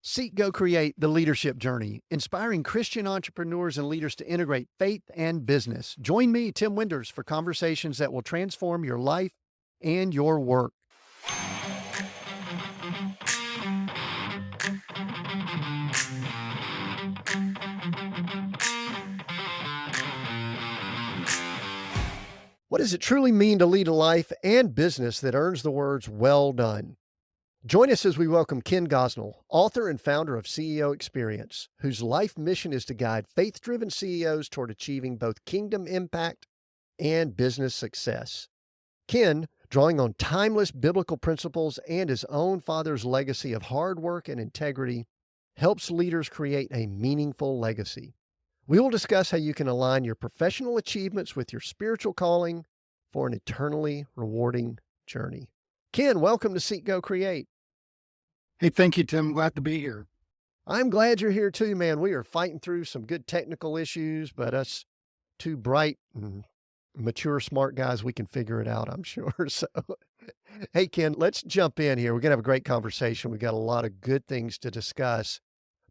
Seek, Go, Create, the leadership journey, inspiring Christian entrepreneurs and leaders to integrate faith and business. Join me, Tim Winders, for conversations that will transform your life and your work. What does it truly mean to lead a life and business that earns the words, well done? Join us as we welcome Ken Gosnell, author and founder of CEO Experience, whose life mission is to guide faith-driven CEOs toward achieving both kingdom impact and business success. Ken, drawing on timeless biblical principles and his own father's legacy of hard work and integrity, helps leaders create a meaningful legacy. We will discuss how you can align your professional achievements with your spiritual calling for an eternally rewarding journey. Ken, welcome to Seek, Go, Create. Hey, thank you, Tim. Glad to be here. I'm glad you're here too, man. We are fighting through some good technical issues, but us two bright and mature, smart guys, we can figure it out, I'm sure. So, hey, Ken, let's jump in here. We're going to have a great conversation. We got a lot of good things to discuss,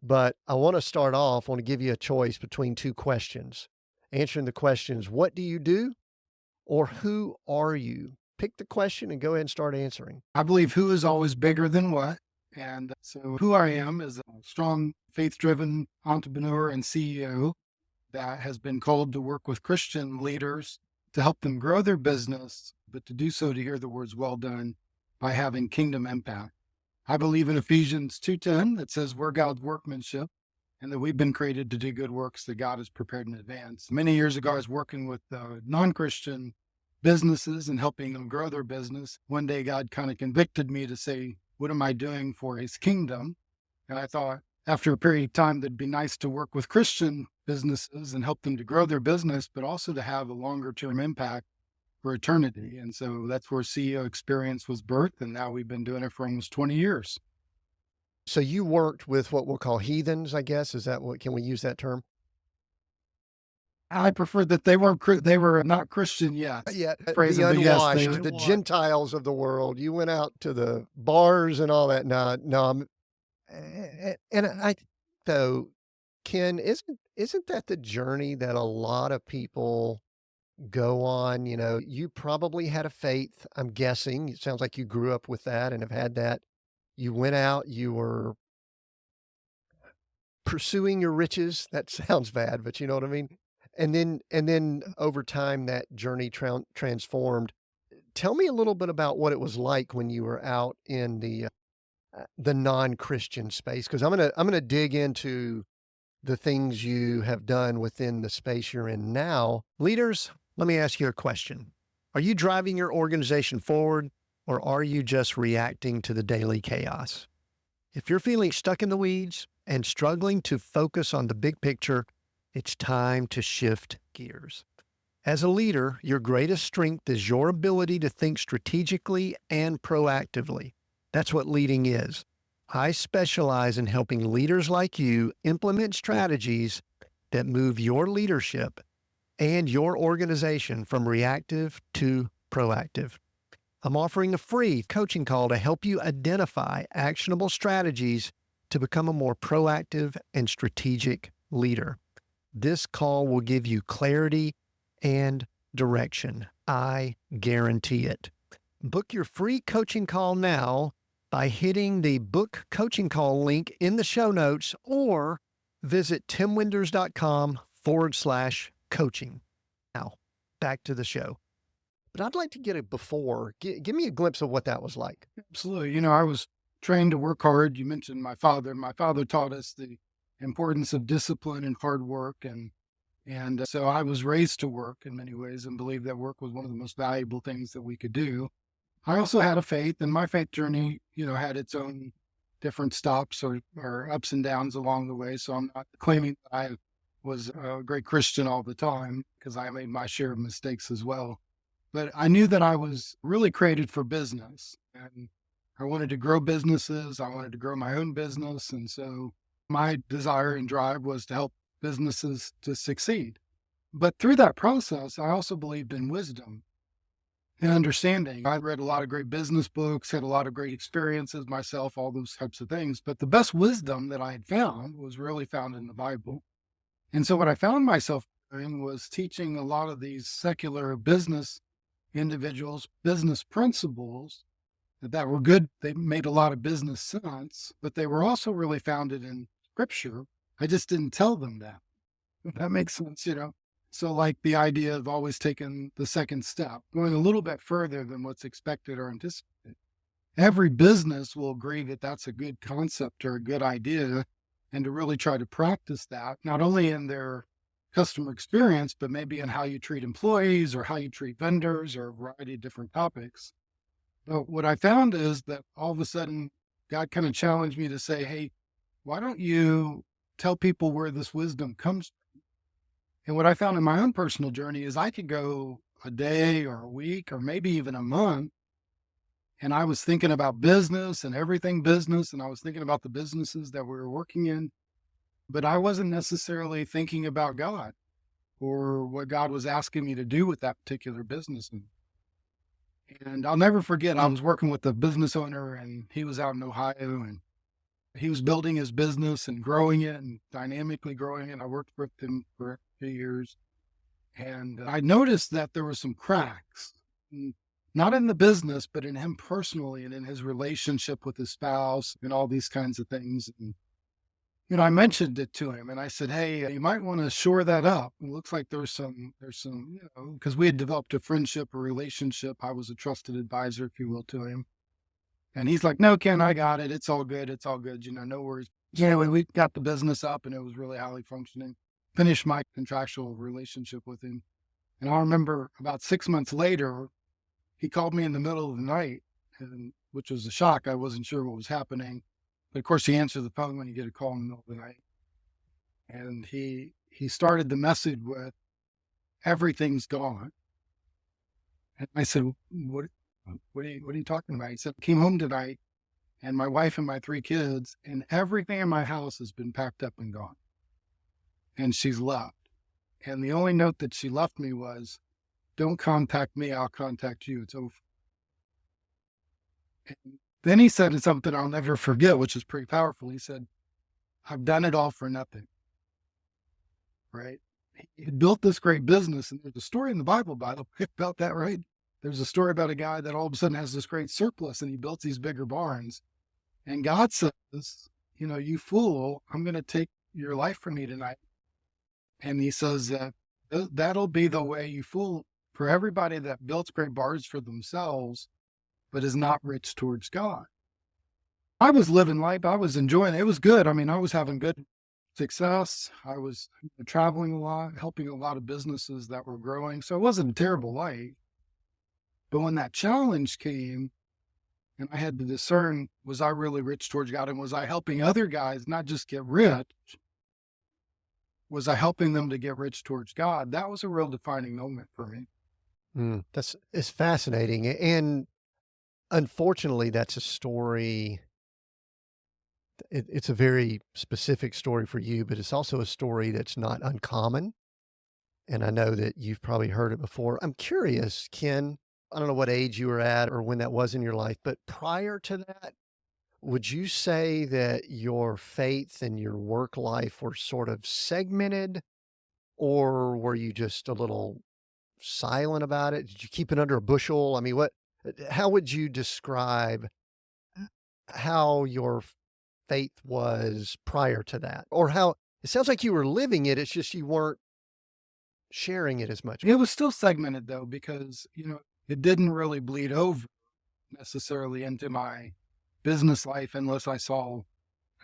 but I want to start off, I want to give you a choice between two questions. Answering the questions, what do you do? Or who are you? Pick the question and go ahead and start answering. I believe who is always bigger than what. And so who I am is a strong, faith-driven entrepreneur and CEO that has been called to work with Christian leaders to help them grow their business, but to do so to hear the words well done by having kingdom impact. I believe in Ephesians 2:10 that says we're God's workmanship and that we've been created to do good works that God has prepared in advance. Many years ago, I was working with non-Christian businesses and helping them grow their business. One day, God kind of convicted me to say, what am I doing for his kingdom? And I thought after a period of time, that'd be nice to work with Christian businesses and help them to grow their business, but also to have a longer term impact for eternity. And so that's where CEO Experience was birthed. And now we've been doing it for almost 20 years. So you worked with what we'll call heathens, I guess. Is that what, can we use that term? I prefer that they were not Christian yet. Yeah, Phrase the of the yes, unwashed, the Gentiles of the world. You went out to the bars and all that. No, and I, though, Ken, isn't that the journey that a lot of people go on? You know, you probably had a faith, I'm guessing. It sounds like you grew up with that and have had that. You went out, you were pursuing your riches. That sounds bad, but you know what I mean? And then over time that journey transformed. Tell me a little bit about what it was like when you were out in the non-Christian space, because I'm gonna dig into the things you have done within the space you're in now. Leaders, let me ask you a question. Are you driving your organization forward, or are you just reacting to the daily chaos? If you're feeling stuck in the weeds and struggling to focus on the big picture, it's time to shift gears. As a leader, your greatest strength is your ability to think strategically and proactively. That's what leading is. I specialize in helping leaders like you implement strategies that move your leadership and your organization from reactive to proactive. I'm offering a free coaching call to help you identify actionable strategies to become a more proactive and strategic leader. This call will give you clarity and direction. I guarantee it. Book your free coaching call now by hitting the book coaching call link in the show notes or visit timwinders.com/coaching. Now, back to the show. But I'd like to get it before. Give me a glimpse of what that was like. Absolutely. You know, I was trained to work hard. You mentioned my father. My father taught us the importance of discipline and hard work. And so I was raised to work in many ways and believed that work was one of the most valuable things that we could do. I also had a faith, and my faith journey, you know, had its own different stops or ups and downs along the way. So I'm not claiming that I was a great Christian all the time, because I made my share of mistakes as well. But I knew that I was really created for business, and I wanted to grow businesses. I wanted to grow my own business. And so my desire and drive was to help businesses to succeed. But through that process, I also believed in wisdom. and understanding. I read a lot of great business books, had a lot of great experiences myself, all those types of things. But the best wisdom that I had found was really found in the Bible. And so what I found myself doing was teaching a lot of these secular business individuals business principles that were good. They made a lot of business sense, but they were also really founded in scripture. I just didn't tell them that. If that makes sense, you know? So, like the idea of always taking the second step, going a little bit further than what's expected or anticipated. Every business will agree that that's a good concept or a good idea, and to really try to practice that, not only in their customer experience, but maybe in how you treat employees or how you treat vendors or a variety of different topics. But what I found is that all of a sudden, God kind of challenged me to say, hey, why don't you tell people where this wisdom comes from? And what I found in my own personal journey is I could go a day or a week or maybe even a month, and I was thinking about business and everything business, and I was thinking about the businesses that we were working in, but I wasn't necessarily thinking about God or what God was asking me to do with that particular business. And I'll never forget, I was working with a business owner, and he was out in Ohio, and he was building his business and growing it and dynamically growing it. I worked with him for a few years, and I noticed that there were some cracks, not in the business, but in him personally and in his relationship with his spouse and all these kinds of things. And I mentioned it to him, and I said, "Hey, you might want to shore that up. It looks like there's some, because we had developed a friendship, a relationship. I was a trusted advisor, if you will, to him." And he's like, "No, Ken, I got it. It's all good. It's all good. No worries." Yeah, we got the business up, and it was really highly functioning. Finished my contractual relationship with him, and I remember about 6 months later, he called me in the middle of the night, and which was a shock. I wasn't sure what was happening. But of course, he answered the phone when you get a call in the middle of the night. And he started the message with, "Everything's gone." And I said, what are you talking about? He said, "I came home tonight, and my wife and my 3 kids, and everything in my house has been packed up and gone. And she's left. And the only note that she left me was, 'Don't contact me, I'll contact you. It's over.'" And then he said something I'll never forget, which is pretty powerful. He said, "I've done it all for nothing." Right? He had built this great business, and there's a story in the Bible, by the way, about that, right? There's a story about a guy that all of a sudden has this great surplus, and he built these bigger barns. And God says, "You fool, I'm going to take your life from me tonight." And he says that that'll be the way, you fool, for everybody that built great barns for themselves, but is not rich towards God. I was living life. I was enjoying it. It was good. I mean, I was having good success. I was traveling a lot, helping a lot of businesses that were growing. So it wasn't a terrible life. But when that challenge came, and I had to discern, was I really rich towards God? And was I helping other guys not just get rich? Was I helping them to get rich towards God? That was a real defining moment for me. It's fascinating, and unfortunately, that's a story. It's a very specific story for you, but it's also a story that's not uncommon, and I know that you've probably heard it before. I'm curious, Ken, I don't know what age you were at or when that was in your life, but prior to that, would you say that your faith and your work life were sort of segmented, or were you just a little silent about it? Did you keep it under a bushel? I mean, how would you describe how your faith was prior to that? Or how it sounds like you were living it, it's just you weren't sharing it as much. It was still segmented though, because, it didn't really bleed over necessarily into my business life unless I saw,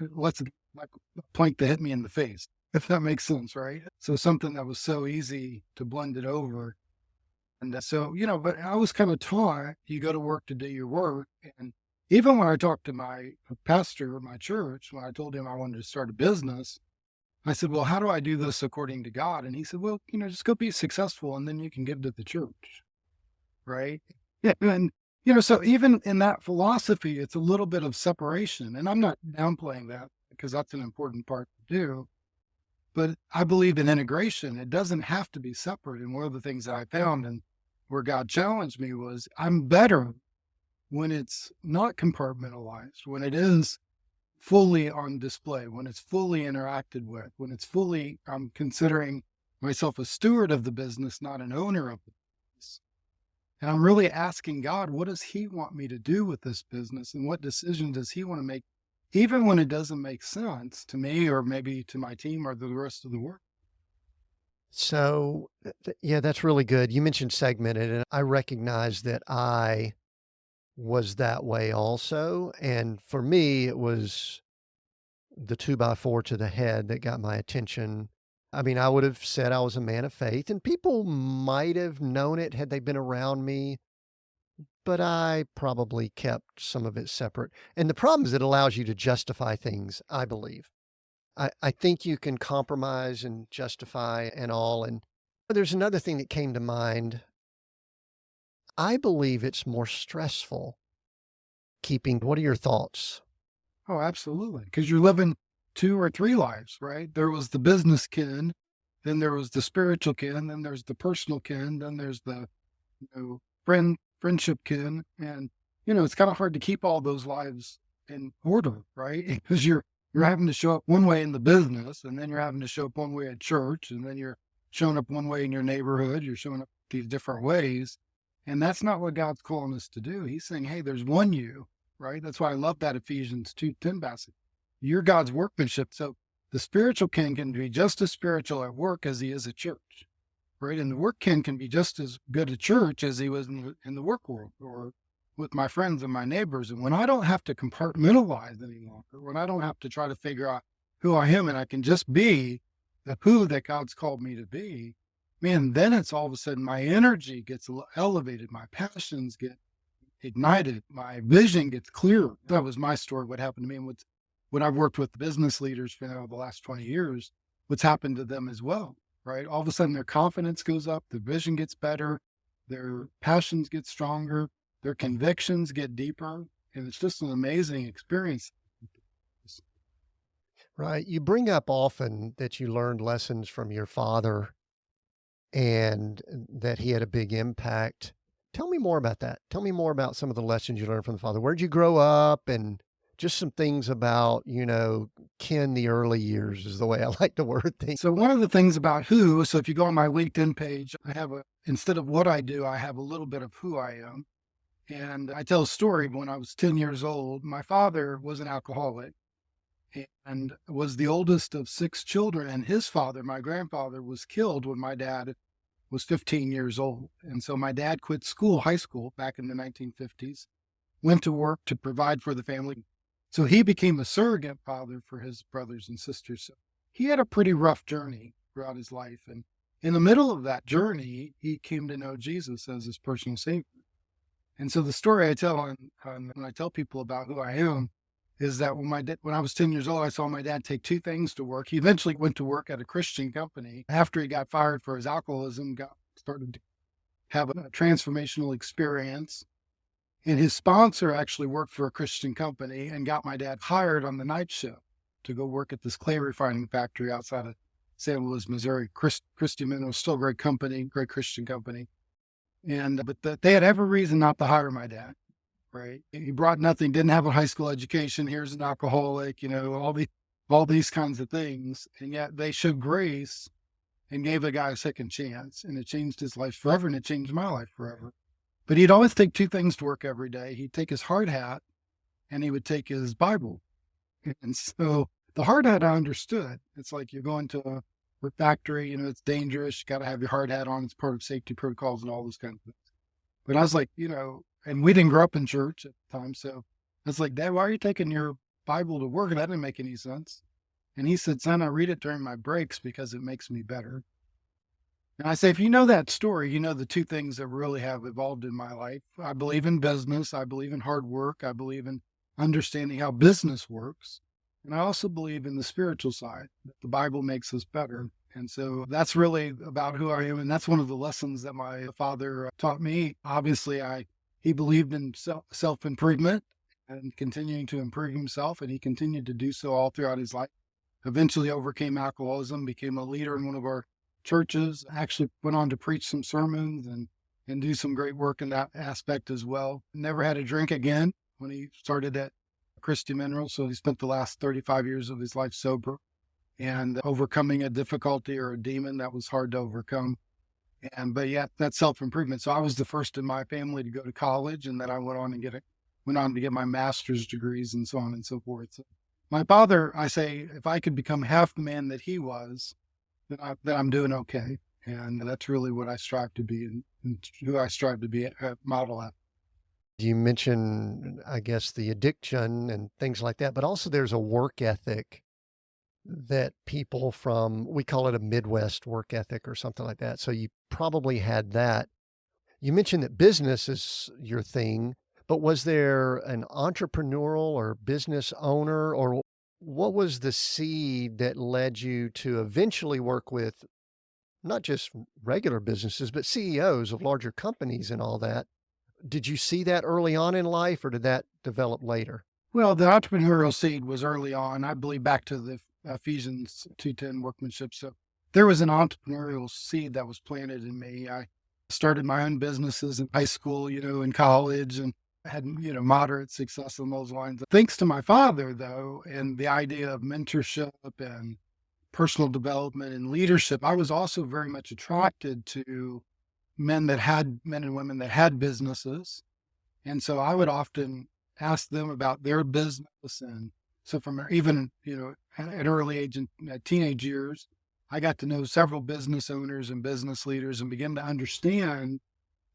let's like a plank that hit me in the face, if that makes sense, right? So something that was so easy to blend it over. And so, but I was kind of taught, you go to work to do your work. And even when I talked to my pastor of my church, when I told him I wanted to start a business, I said, "Well, how do I do this according to God?" And he said, "Well, just go be successful, and then you can give to the church." Right? Yeah. And, so even in that philosophy, it's a little bit of separation. And I'm not downplaying that, because that's an important part to do. But I believe in integration. It doesn't have to be separate. And one of the things that I found, and where God challenged me was I'm better when it's not compartmentalized, when it is fully on display, when it's fully interacted with, when it's fully, I'm considering myself a steward of the business, not an owner of the business. And I'm really asking God, what does He want me to do with this business? And what decision does He want to make, even when it doesn't make sense to me or maybe to my team or the rest of the work? So, yeah, that's really good. You mentioned segmented, and I recognize that I was that way also. And for me, it was the 2 by 4 to the head that got my attention. I mean, I would have said I was a man of faith, and people might have known it had they been around me, but I probably kept some of it separate. And the problem is it allows you to justify things, I believe. I think you can compromise and justify and all. And there's another thing that came to mind. I believe it's more stressful keeping. What are your thoughts? Oh, absolutely. Because you're living two or three lives, right? There was the business Ken, then there was the spiritual Ken, then there's the personal Ken, then there's the friendship Ken. And, it's kind of hard to keep all those lives in order, right? Because you're having to show up one way in the business, and then you're having to show up one way at church, and then you're showing up one way in your neighborhood, you're showing up these different ways. And that's not what God's calling us to do. He's saying, hey, there's one you, right? That's why I love that Ephesians 2:10 passage. You're God's workmanship. So the spiritual Ken can be just as spiritual at work as he is at church, right? And the work Ken can be just as good at church as he was in the work world or with my friends and my neighbors. And when I don't have to compartmentalize any longer, when I don't have to try to figure out who I am and I can just be the who that God's called me to be, man, then it's all of a sudden my energy gets elevated, my passions get ignited, my vision gets clearer. That was my story, what happened to me. And when I've worked with business leaders for the last 20 years, what's happened to them as well, right? All of a sudden their confidence goes up, their vision gets better, their passions get stronger, their convictions get deeper. And it's just an amazing experience. Right. You bring up often that you learned lessons from your father and that he had a big impact. Tell me more about that. Tell me more about some of the lessons you learned from the father. Where'd you grow up? And just some things about, Ken, the early years is the way I like to word things. So one of the things about who, so if you go on my LinkedIn page, instead of what I do, I have a little bit of who I am. And I tell a story. When I was 10 years old, my father was an alcoholic and was the oldest of six children. And his father, my grandfather, was killed when my dad was 15 years old. And so my dad quit school, high school, back in the 1950s, went to work to provide for the family. So he became a surrogate father for his brothers and sisters. So he had a pretty rough journey throughout his life. And in the middle of that journey, he came to know Jesus as his personal savior. And so the story I tell when I tell people about who I am is that when I was 10 years old, I saw my dad take two things to work. He eventually went to work at a Christian company. After he got fired for his alcoholism, started to have a transformational experience. And his sponsor actually worked for a Christian company and got my dad hired on the night shift to go work at this clay refining factory outside of St. Louis, Missouri. Christian Minerals, still a great company, great Christian company. But they had every reason not to hire my dad, right? He brought nothing, didn't have a high school education. Here's an alcoholic, all these kinds of things. And yet they showed grace and gave the guy a second chance. And it changed his life forever. And it changed my life forever. But he'd always take two things to work every day. He'd take his hard hat and he would take his Bible. And so the hard hat I understood. It's like you're going to a factory, it's dangerous. You got to have your hard hat on. It's part of safety protocols and all those kinds of things. But I was like, and we didn't grow up in church at the time. So I was like, Dad, why are you taking your Bible to work? And that didn't make any sense. And he said, son, I read it during my breaks because it makes me better. And I say, if you know that story, you know the two things that really have evolved in my life. I believe in business. I believe in hard work. I believe in understanding how business works. And I also believe in the spiritual side, that the Bible makes us better. And so that's really about who I am. And that's one of the lessons that my father taught me. Obviously, he believed in self-improvement and continuing to improve himself. And he continued to do so all throughout his life. Eventually overcame alcoholism, became a leader in one of our churches, actually went on to preach some sermons and and do some great work in that aspect as well. Never had a drink again when he started at Christian Minerals. So he spent the last 35 years of his life sober and overcoming a difficulty or a demon that was hard to overcome. But yeah, that's self-improvement. So I was the first in my family to go to college, and then I went on to get my master's degrees and so on and so forth. So my father, I say, if I could become half the man that he was, then I'm doing okay. And that's really what I strive to be and who I strive to be a model at. You mentioned, I guess, the addiction and things like that, but also there's a work ethic that people from, we call it a Midwest work ethic or something like that. So you probably had that. You mentioned that business is your thing, but was there an entrepreneurial or business owner, or what was the seed that led you to eventually work with not just regular businesses, but CEOs of larger companies and all that? Did you see that early on in life, or did that develop later? Well, the entrepreneurial seed was early on. I believe back to the Ephesians 2:10 workmanship. So there was an entrepreneurial seed that was planted in me. I started my own businesses in high school, in college, and had, moderate success on those lines. Thanks to my father, though, and the idea of mentorship and personal development and leadership, I was also very much attracted to men and women that had businesses. And so I would often ask them about their business. And so from even, at an early age in teenage years, I got to know several business owners and business leaders and begin to understand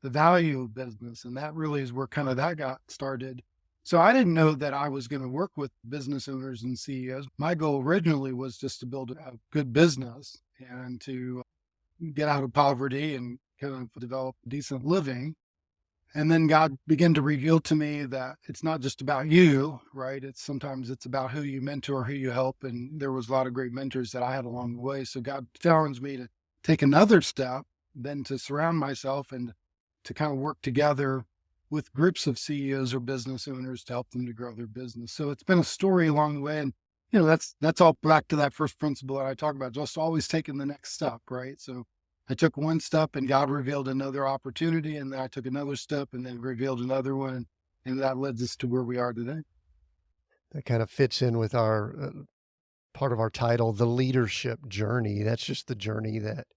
the value of business. And that really is where kind of that got started. So I didn't know that I was going to work with business owners and CEOs. My goal originally was just to build a good business and to get out of poverty and kind of develop a decent living. And then God began to reveal to me that it's not just about you, right? Sometimes it's about who you mentor, who you help. And there was a lot of great mentors that I had along the way. So God challenged me to take another step, then to surround myself and to kind of work together with groups of CEOs or business owners to help them to grow their business. So it's been a story along the way. And, that's all back to that first principle that I talk about, just always taking the next step, right? So I took one step and God revealed another opportunity, and then I took another step and then revealed another one. And that led us to where we are today. That kind of fits in with our part of our title, the leadership journey. That's just the journey that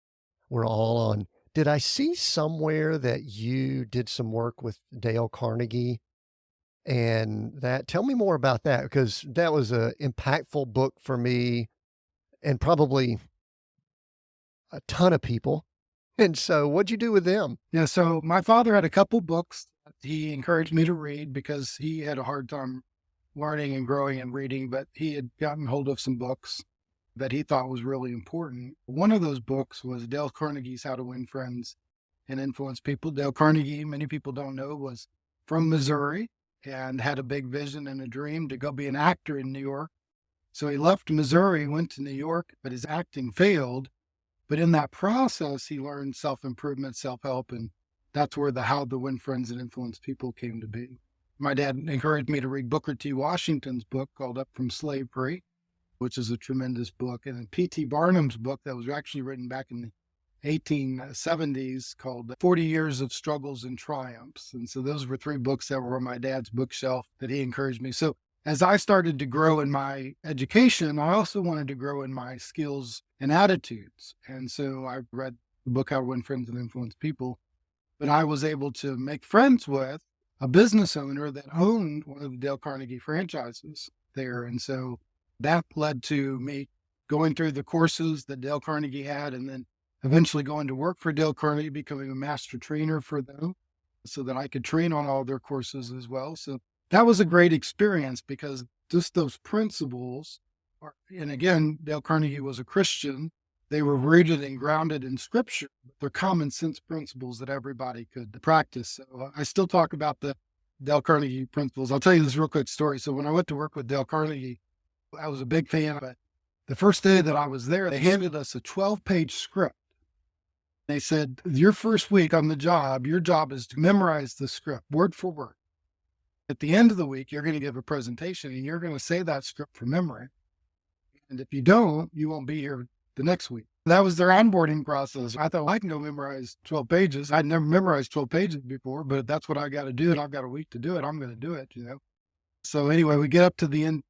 we're all on. Did I see somewhere that you did some work with Dale Carnegie? And that, tell me more about that, because that was a impactful book for me and probably a ton of people. And so what'd you do with them? Yeah. So my father had a couple books that he encouraged me to read because he had a hard time learning and growing and reading, but he had gotten hold of some books that he thought was really important. One of those books was Dale Carnegie's How to Win Friends and Influence People. Dale Carnegie, many people don't know, was from Missouri and had a big vision and a dream to go be an actor in New York. So he left Missouri, went to New York, but his acting failed. But in that process, he learned self-improvement, self-help, and that's where the How to Win Friends and Influence People came to be. My dad encouraged me to read Booker T. Washington's book called Up from Slavery, which is a tremendous book, and then P.T. Barnum's book that was actually written back in the 1870s called 40 Years of Struggles and Triumphs. And so those were three books that were on my dad's bookshelf that he encouraged me. So as I started to grow in my education, I also wanted to grow in my skills and attitudes. And so I read the book, How to Win Friends and Influence People, but I was able to make friends with a business owner that owned one of the Dale Carnegie franchises there. And so that led to me going through the courses that Dale Carnegie had, and then eventually going to work for Dale Carnegie, becoming a master trainer for them so that I could train on all their courses as well. So that was a great experience because just those principles and again, Dale Carnegie was a Christian. They were rooted and grounded in scripture, but they're common sense principles that everybody could practice. So I still talk about the Dale Carnegie principles. I'll tell you this real quick story. So when I went to work with Dale Carnegie, I was a big fan of it. The first day that I was there, they handed us a 12-page script. They said, your first week on the job, your job is to memorize the script word for word. At the end of the week, you're going to give a presentation and you're going to say that script from memory. And if you don't, you won't be here the next week. That was their onboarding process. I thought, well, I can go memorize 12 pages. I'd never memorized 12 pages before, but that's what I got to do. And I've got a week to do it. I'm going to do it. So anyway, we get to the end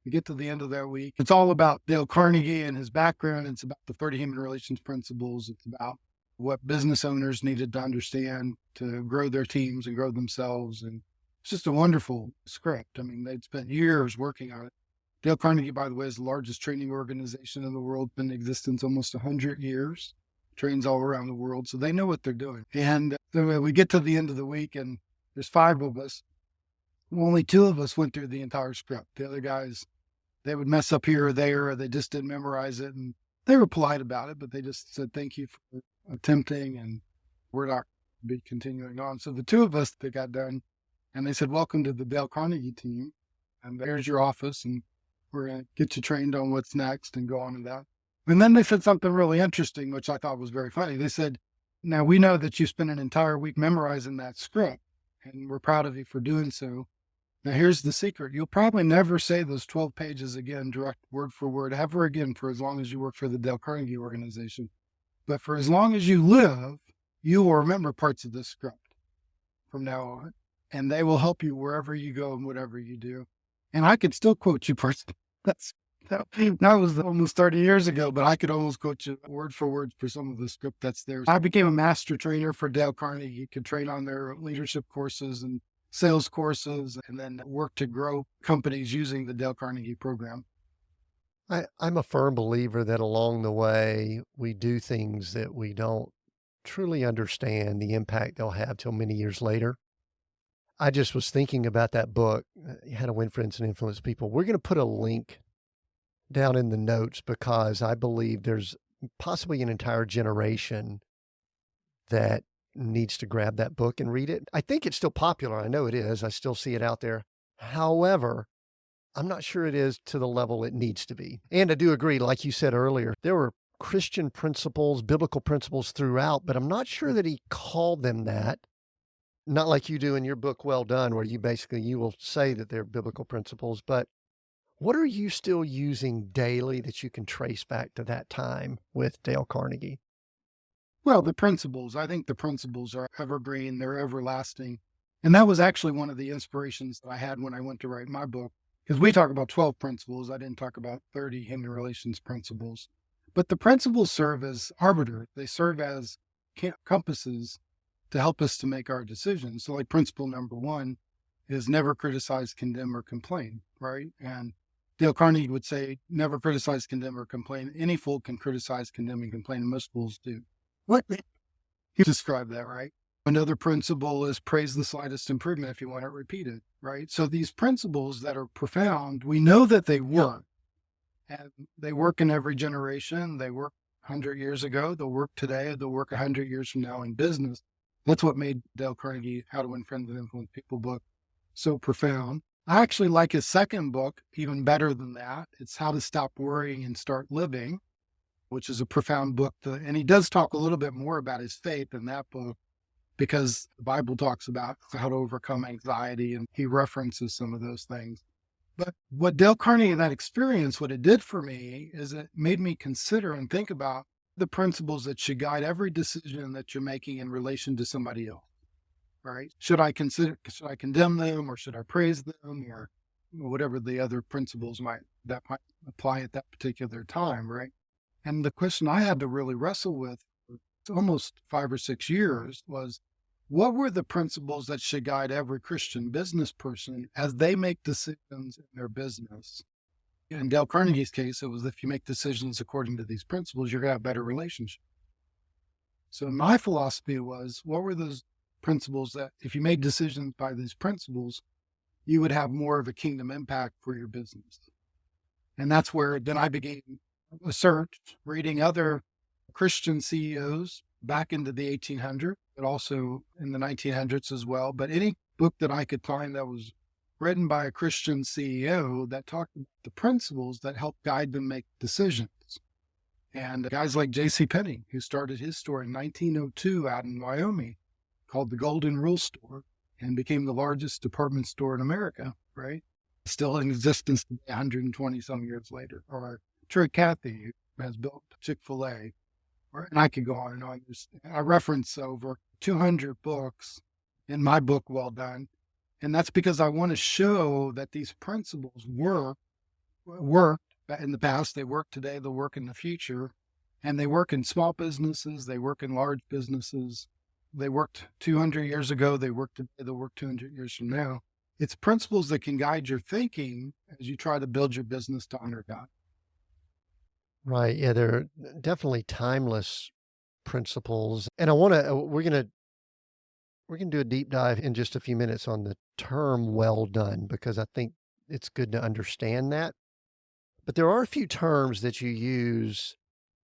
of that week. It's all about Dale Carnegie and his background. It's about the 30 human relations principles. It's about what business owners needed to understand to grow their teams and grow themselves. And it's just a wonderful script. I mean, they'd spent years working on it. Dale Carnegie, by the way, is the largest training organization in the world, been in existence almost 100 years, trains all around the world. So they know what they're doing. And so we get to the end of the week and there's 5 of us. Only 2 of us went through the entire script. The other guys, they would mess up here or there, or they just didn't memorize it. And they were polite about it, but they just said, thank you for attempting, and we're not be continuing on. So the 2 of us that got done, and they said, welcome to the Dale Carnegie team. And there's your office, and we're going to get you trained on what's next and go on to that. And then they said something really interesting, which I thought was very funny. They said, now we know that you spent an entire week memorizing that script, and we're proud of you for doing so. Now, here's the secret. You'll probably never say those 12 pages again, direct word for word, ever again, for as long as you work for the Dale Carnegie organization. But for as long as you live, you will remember parts of this script from now on, and they will help you wherever you go and whatever you do. And I could still quote you parts. That was almost 30 years ago, but I could almost quote you word for word for some of the script that's there. I became a master trainer for Dale Carnegie. You could train on their leadership courses and sales courses, and then work to grow companies using the Dale Carnegie program. I'm a firm believer that along the way, we do things that we don't truly understand the impact they'll have till many years later. I just was thinking about that book, How to Win Friends and Influence People. We're going to put a link down in the notes because I believe there's possibly an entire generation that needs to grab that book and read it. I think it's still popular. I know it is. I still see it out there. However, I'm not sure it is to the level it needs to be. And I do agree, like you said earlier, there were Christian principles, biblical principles throughout, but I'm not sure that he called them that. Not like you do in your book, Well Done, where you will say that they're biblical principles, but what are you still using daily that you can trace back to that time with Dale Carnegie? Well, the principles, I think the principles are evergreen, they're everlasting. And that was actually one of the inspirations that I had when I went to write my book, because we talk about 12 principles. I didn't talk about 30 human relations principles. But the principles serve as arbiter. They serve as compasses to help us to make our decisions. So like principle number 1 is never criticize, condemn, or complain, right? And Dale Carnegie would say, never criticize, condemn, or complain. Any fool can criticize, condemn, and complain, and most fools do. What? You described that, right? Another principle is praise the slightest improvement if you want it repeated, right? So these principles that are profound, we know that they work. And they work in every generation. They work 100 years ago. They'll work today. They'll work 100 years from now in business. That's what made Dale Carnegie, How to Win Friends and Influence People book so profound. I actually like his second book even better than that. It's How to Stop Worrying and Start Living, which is a profound book. And he does talk a little bit more about his faith in that book because the Bible talks about how to overcome anxiety, and he references some of those things. But what Dale Carnegie, that experience, what it did for me is it made me consider and think about the principles that should guide every decision that you're making in relation to somebody else, right? Should I condemn them, or should I praise them, or whatever the other principles might apply at that particular time, right? And the question I had to really wrestle with for almost 5 or 6 years was, what were the principles that should guide every Christian business person as they make decisions in their business? In Dale Carnegie's case, it was, if you make decisions according to these principles, you're going to have better relationships. So my philosophy was, what were those principles that if you made decisions by these principles, you would have more of a kingdom impact for your business? And that's where then I began a search, reading other Christian CEOs back into the 1800s, but also in the 1900s as well. But any book that I could find that was written by a Christian CEO that talked about the principles that help guide them make decisions. And guys like J.C. Penney, who started his store in 1902 out in Wyoming, called the Golden Rule Store, and became the largest department store in America, right? Still in existence today, 120 some years later. Or Troy Cathy, who has built Chick-fil-A, And I could go on and on. I reference over 200 books in my book, Well Done. And that's because I want to show that these principles worked in the past, they work today, they'll work in the future. And they work in small businesses, they work in large businesses. They worked 200 years ago, they work today, they'll work 200 years from now. It's principles that can guide your thinking as you try to build your business to honor God. Right. Yeah, they're definitely timeless principles. And I want to we're going to do a deep dive in just a few minutes on the term well done because I think it's good to understand that. But there are a few terms that you use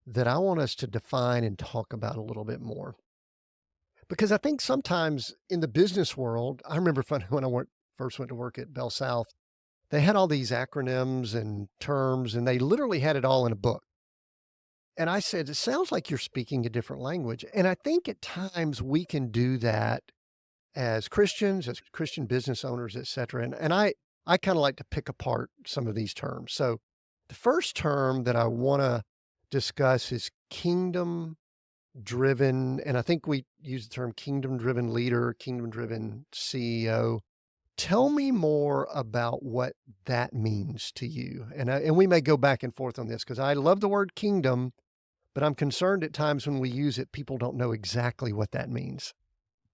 that I want us to define and talk about a little bit more. Because I think sometimes in the business world, I remember when first went to work at Bell South, they had all these acronyms and terms, and they literally had it all in a book. And I said, it sounds like you're speaking a different language. And I think at times we can do that as Christians, as Christian business owners, et cetera. And I kind of like to pick apart some of these terms. So the first term that I want to discuss is kingdom driven. And I think we use the term kingdom driven leader, kingdom driven CEO. Tell me more about what that means to you. And we may go back and forth on this because I love the word kingdom, but I'm concerned at times when we use it, people don't know exactly what that means.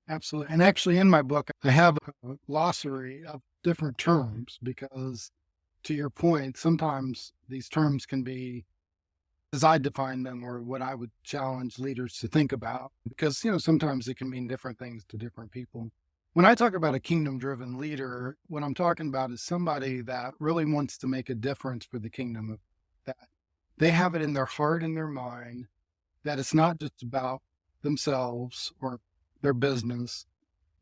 Absolutely. And actually, in my book, I have a glossary of different terms because, to your point, sometimes these terms can be, as I define them, or what I would challenge leaders to think about, because, sometimes it can mean different things to different people. When I talk about a kingdom-driven leader, what I'm talking about is somebody that really wants to make a difference for the kingdom of that. They have it in their heart and their mind that it's not just about themselves or their business,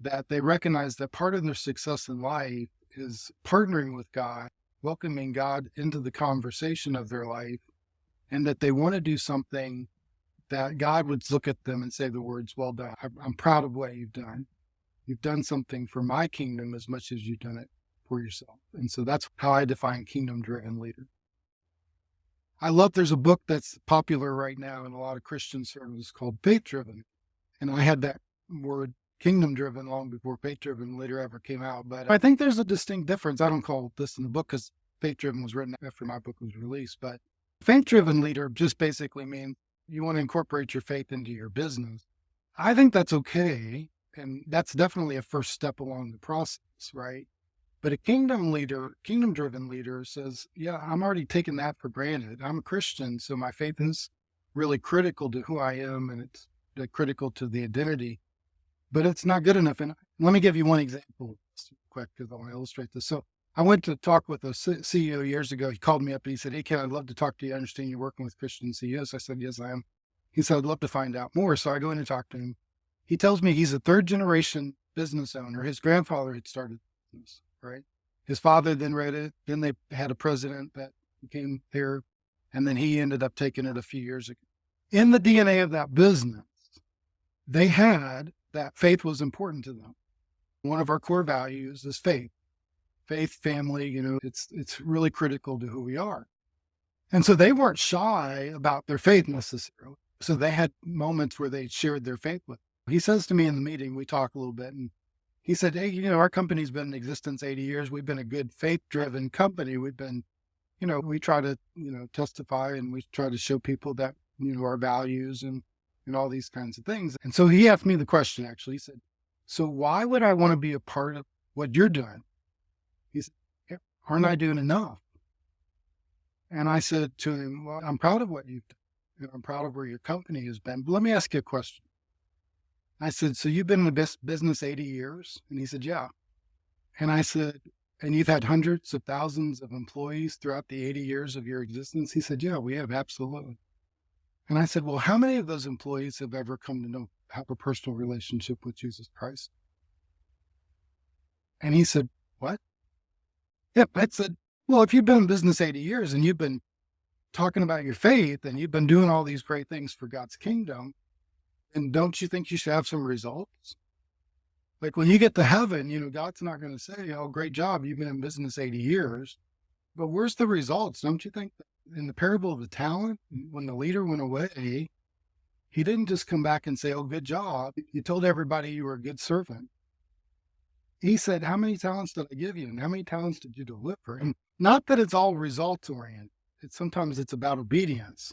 that they recognize that part of their success in life is partnering with God, welcoming God into the conversation of their life, and that they want to do something that God would look at them and say the words, well done. I'm proud of what you've done. You've done something for my kingdom as much as you've done it for yourself. And so that's how I define kingdom-driven leader. I love, there's a book that's popular right now in a lot of Christian circles called Faith-Driven. And I had that word kingdom-driven long before faith-driven leader ever came out. But I think there's a distinct difference. I don't call this in the book because faith-driven was written after my book was released. But faith-driven leader just basically means you want to incorporate your faith into your business. I think that's okay. And that's definitely a first step along the process, right? But a kingdom-driven leader says, yeah, I'm already taking that for granted. I'm a Christian, so my faith is really critical to who I am, and it's critical to the identity, but it's not good enough. And let me give you one example quick because I want to illustrate this. So I went to talk with a CEO years ago. He called me up and he said, hey, Ken, I'd love to talk to you. I understand you're working with Christian CEOs. I said, yes, I am. He said, I'd love to find out more. So I go in and talk to him. He tells me he's a third generation business owner. His grandfather had started business, right? His father then read it. Then they had a president that became there. And then he ended up taking it a few years ago. In the DNA of that business, they had that faith was important to them. One of our core values is faith. Faith, family, it's really critical to who we are. And so they weren't shy about their faith necessarily. So they had moments where they shared their faith with. He says to me in the meeting, we talk a little bit, and he said, hey, our company's been in existence 80 years. We've been a good faith-driven company. We've been, we try to, testify and we try to show people that, our values and all these kinds of things. And so he asked me the question, actually. He said, so why would I want to be a part of what you're doing? He said, aren't I doing enough? And I said to him, well, I'm proud of what you've done. I'm proud of where your company has been. But let me ask you a question. I said, so you've been in the business 80 years? And he said, yeah. And I said, and you've had hundreds of thousands of employees throughout the 80 years of your existence? He said, yeah, we have, absolutely. And I said, well, how many of those employees have ever come to have a personal relationship with Jesus Christ? And he said, what? Yeah, I said, well, if you've been in business 80 years and you've been talking about your faith and you've been doing all these great things for God's kingdom, and don't you think you should have some results? Like when you get to heaven, God's not going to say, oh, great job, you've been in business 80 years, but where's the results? Don't you think that in the parable of the talent, when the leader went away, He didn't just come back and say, oh, good job. You told everybody you were a good servant. He said, how many talents did I give you? And how many talents did you deliver? And not that it's all results oriented. Sometimes it's about obedience.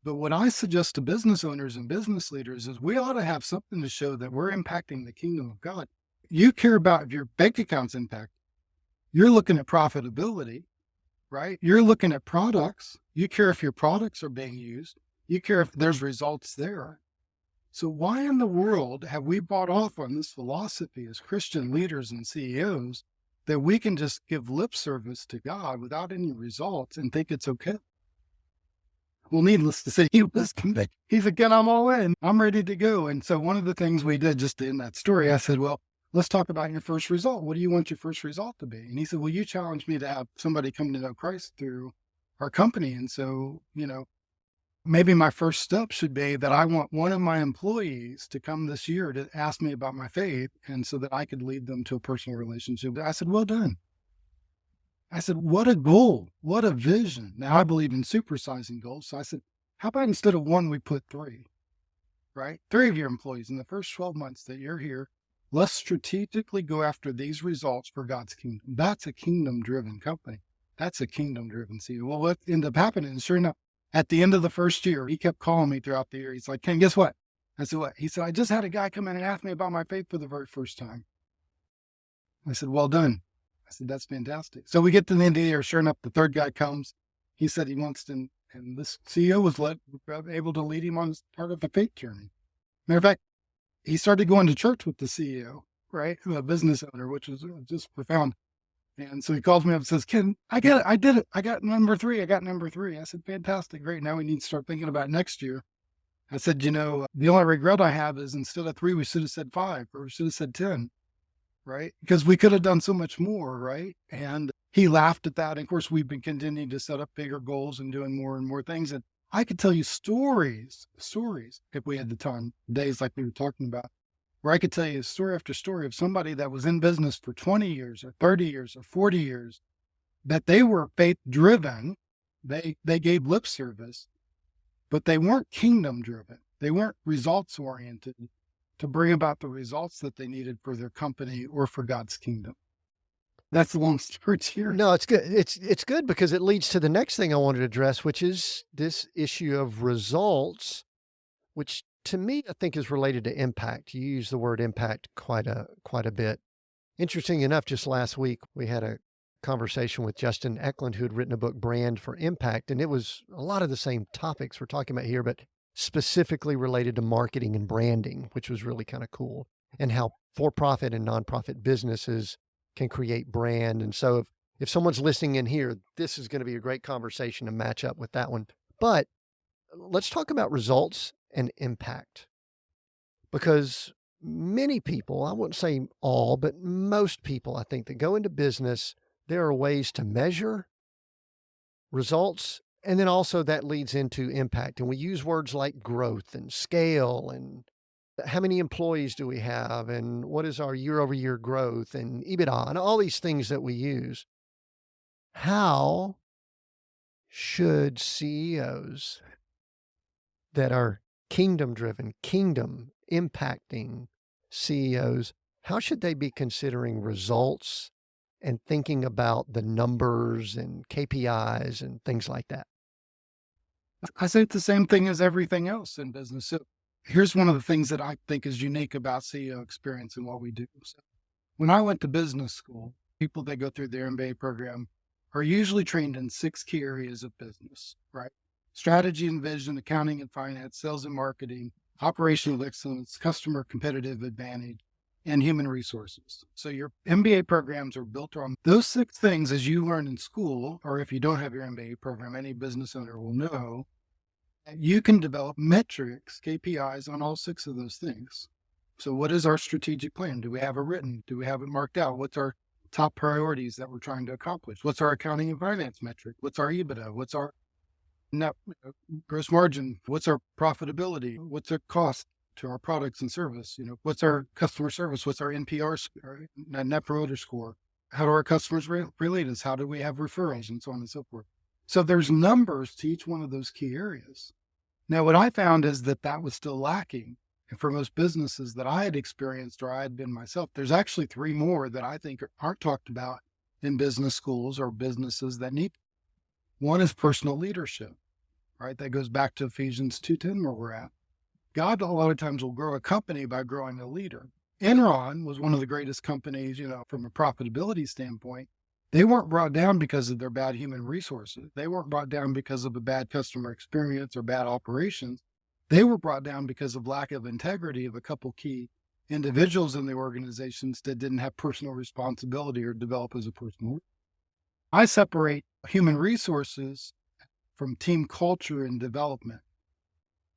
But what I suggest to business owners and business leaders is we ought to have something to show that we're impacting the kingdom of God. You care about if your bank account's impact. You're looking at profitability, right? You're looking at products. You care if your products are being used. You care if there's results there. So why in the world have we bought off on this philosophy as Christian leaders and CEOs that we can just give lip service to God without any results and think it's okay? Well, needless to say, he was convicted. He said, Ken, I'm all in. I'm ready to go. And so one of the things we did just in that story, I said, well, let's talk about your first result. What do you want your first result to be? And he said, well, you challenged me to have somebody come to know Christ through our company. And so, maybe my first step should be that I want one of my employees to come this year to ask me about my faith, and so that I could lead them to a personal relationship. I said, well done. I said, what a goal, what a vision. Now I believe in supersizing goals. So I said, how about instead of one, we put three, right? 3 of your employees in the first 12 months that you're here, let's strategically go after these results for God's kingdom. That's a kingdom driven company. That's a kingdom driven CEO. Well, what ended up happening, sure enough, at the end of the first year, he kept calling me throughout the year. He's like, Ken, guess what? I said, what? He said, I just had a guy come in and ask me about my faith for the very first time. I said, well done. I said, that's fantastic. So we get to the end of the year. Sure enough, the third guy comes. He said he wants to, and this CEO was able to lead him on part of the faith journey. Matter of fact, he started going to church with the CEO, right? A business owner, which was just profound. And so he calls me up and says, Ken, I did it. I got number 3. I said, fantastic. Great. Now we need to start thinking about next year. I said, the only regret I have is instead of 3, we should have said 5, or we should have said 10, right? Because we could have done so much more, right? And he laughed at that. And of course, we've been continuing to set up bigger goals and doing more and more things. And I could tell you stories, if we had the time, days like we were talking about, where I could tell you story after story of somebody that was in business for 20 years or 30 years or 40 years, that they were faith driven. They gave lip service, but they weren't kingdom driven. They weren't results oriented to bring about the results that they needed for their company or for God's kingdom. That's the long story here. No, it's good. It's good because it leads to the next thing I wanted to address, which is this issue of results, which to me, I think is related to impact. You use the word impact quite a bit. Interesting enough, just last week, we had a conversation with Justin Eklund, who had written a book, Brand for Impact. And it was a lot of the same topics we're talking about here, but specifically related to marketing and branding, which was really kind of cool, and how for-profit and nonprofit businesses can create brand. And so if someone's listening in here, this is going to be a great conversation to match up with that one. But let's talk about results and impact, because many people, I wouldn't say all, but most people, I think, that go into business, there are ways to measure results. And then also that leads into impact. And we use words like growth and scale and how many employees do we have and what is our year over year growth and EBITDA and all these things that we use. How should CEOs that are kingdom driven, kingdom impacting CEOs, how should they be considering results and thinking about the numbers and KPIs and things like that? I say it's the same thing as everything else in business. So here's one of the things that I think is unique about CEO experience and what we do. So when I went to business school, people that go through their MBA program are usually trained in 6 key areas of business, right? Strategy and vision, accounting and finance, sales and marketing, operational excellence, customer competitive advantage, and human resources. So your MBA programs are built on those 6 things as you learn in school, or if you don't have your MBA program, any business owner will know that you can develop metrics, KPIs on all 6 of those things. So what is our strategic plan? Do we have it written? Do we have it marked out? What's our top priorities that we're trying to accomplish? What's our accounting and finance metric? What's our EBITDA? What's our net gross margin? What's our profitability? What's our cost to our products and service? What's our customer service? What's our NPR, net promoter score? How do our customers relate us? How do we have referrals and so on and so forth? So there's numbers to each one of those key areas. Now, what I found is that that was still lacking. And for most businesses that I had experienced or I had been myself, there's actually three more that I think aren't talked about in business schools or businesses that need. One is personal leadership, right? That goes back to Ephesians 2:10 where we're at. God a lot of times will grow a company by growing a leader. Enron was one of the greatest companies, from a profitability standpoint. They weren't brought down because of their bad human resources. They weren't brought down because of a bad customer experience or bad operations. They were brought down because of lack of integrity of a couple key individuals in the organizations that didn't have personal responsibility or develop as a personal. I separate human resources from team culture and development.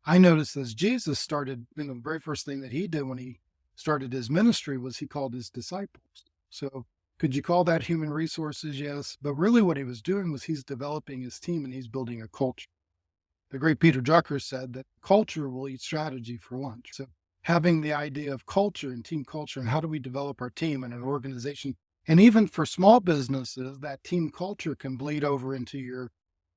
I noticed as Jesus started, the very first thing that he did when he started his ministry was he called his disciples. So could you call that human resources? Yes. But really what he was doing was he's developing his team and he's building a culture. The great Peter Drucker said that culture will eat strategy for lunch. So having the idea of culture and team culture and how do we develop our team and an organization, and even for small businesses, that team culture can bleed over into your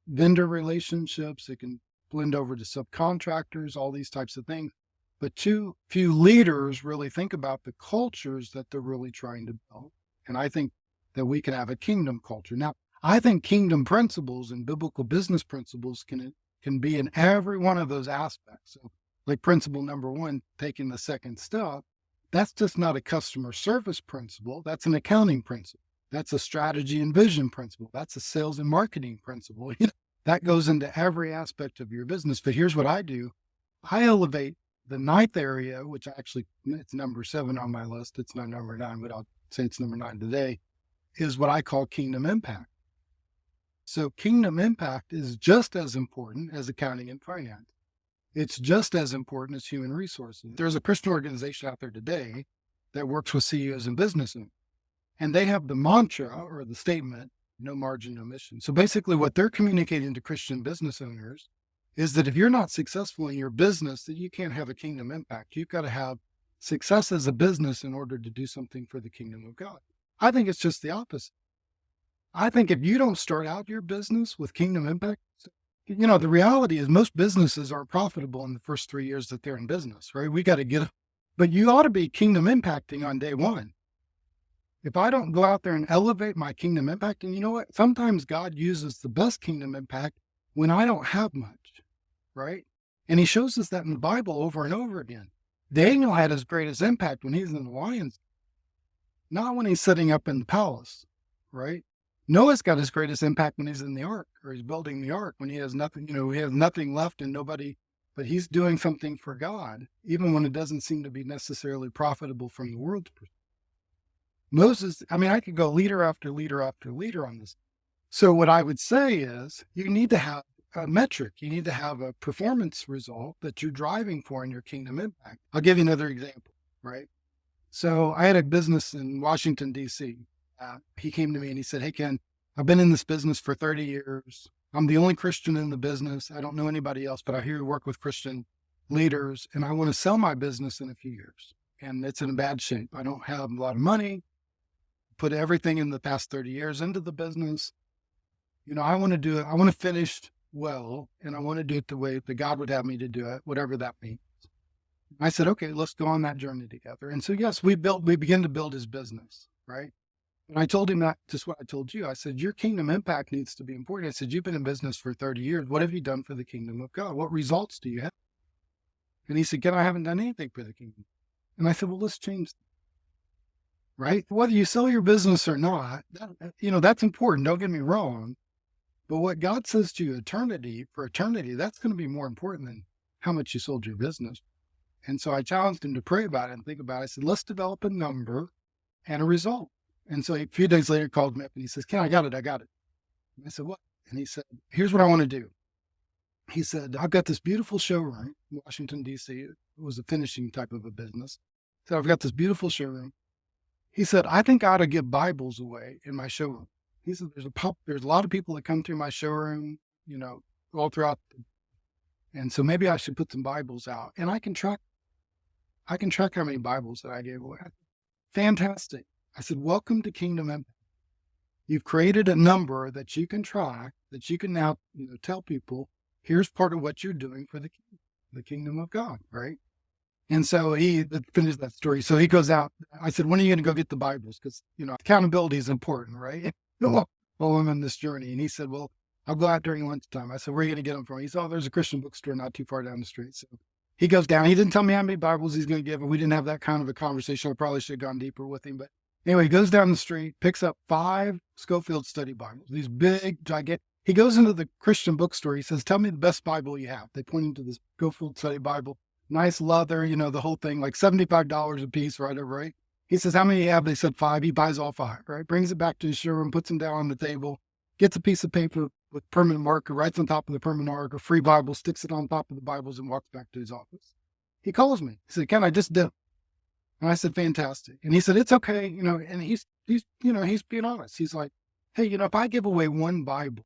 vendor relationships. It can blend over to subcontractors, all these types of things. But too few leaders really think about the cultures that they're really trying to build. And I think that we can have a kingdom culture. Now, I think kingdom principles and biblical business principles can be in every one of those aspects. So like principle number one, taking the second step, that's just not a customer service principle. That's an accounting principle. That's a strategy and vision principle. That's a sales and marketing principle. That goes into every aspect of your business. But here's what I do. I elevate the ninth area, which actually it's number 7 on my list. It's not number 9, but I'll say it's number 9 today, is what I call kingdom impact. So kingdom impact is just as important as accounting and finance. It's just as important as human resources. There's a Christian organization out there today that works with CEOs and business owners, and they have the mantra or the statement, no margin, no mission. So basically what they're communicating to Christian business owners is that if you're not successful in your business, that you can't have a kingdom impact. You've got to have success as a business in order to do something for the kingdom of God. I think it's just the opposite. I think if you don't start out your business with kingdom impact, the reality is most businesses aren't profitable in the first 3 years that they're in business, right? We got to get, but you ought to be kingdom impacting on day one. If I don't go out there and elevate my kingdom impact, and you know what? Sometimes God uses the best kingdom impact when I don't have much, right? And he shows us that in the Bible over and over again. Daniel had his greatest impact when he's in the lion's, not when he's sitting up in the palace, right? Noah's got his greatest impact when he's in the ark or he's building the ark, when he has nothing, he has nothing left and nobody, but he's doing something for God, even when it doesn't seem to be necessarily profitable from the world's perspective. Moses, I could go leader after leader after leader on this. So what I would say is you need to have a metric. You need to have a performance result that you're driving for in your kingdom impact. I'll give you another example, right? So I had a business in Washington, D.C. He came to me and he said, "Hey, Ken, I've been in this business for 30 years. I'm the only Christian in the business. I don't know anybody else, but I hear you work with Christian leaders and I want to sell my business in a few years. And it's in bad shape. I don't have a lot of money. Put everything in the past 30 years into the business. I want to do it. I want to finish well, and I want to do it the way that God would have me to do it, whatever that means." I said, "Okay, let's go on that journey together." And so, yes, we began to build his business, right? And I told him that, just what I told you. I said, your kingdom impact needs to be important. I said, you've been in business for 30 years. What have you done for the kingdom of God? What results do you have? And he said, "Ken, I haven't done anything for the kingdom." And I said, "Well, let's change that." Right? Whether you sell your business or not, that's important. Don't get me wrong. But what God says to you for eternity, that's going to be more important than how much you sold your business. And so I challenged him to pray about it and think about it. I said, let's develop a number and a result. And so a few days later, he called me up and he says, "Ken, I got it. And I said, "What?" And he said, "Here's what I want to do." He said, "I've got this beautiful showroom in Washington, D.C. It was a finishing type of a business. So I've got this beautiful showroom." He said, "I think I ought to give Bibles away in my showroom." He said, there's a lot of people that come through my showroom, all throughout. And so maybe I should put some Bibles out and I can track how many Bibles that I gave away. Fantastic. I said, "Welcome to Kingdom Impact. You've created a number that you can track, that you can now, tell people, here's part of what you're doing for the kingdom." the kingdom of God, right? And so he finished that story. So he goes out. I said, when are you going to go get the Bibles? Because, accountability is important, right? While I'm on this journey. And he said, well, I'll go out during lunchtime. I said, where are you going to get them from? He said, oh, there's a Christian bookstore not too far down the street. So he goes down. He didn't tell me how many Bibles he's going to give. We didn't have that kind of a conversation. I probably should have gone deeper with him. But anyway, he goes down the street, picks up 5 Schofield study Bibles, these big, gigantic. He goes into the Christian bookstore. He says, tell me the best Bible you have. They point him to this Schofield study Bible. Nice leather, the whole thing, like $75 a piece, right? He says, how many you have? They said 5. He buys all 5, right? Brings it back to his showroom, puts them down on the table, gets a piece of paper with permanent marker, writes on top of the permanent marker, free Bible, sticks it on top of the Bibles and walks back to his office. He calls me. He said, Ken, I just did. And I said, fantastic. And he said, it's okay. And he's being honest. He's like, hey, if I give away 1 Bible,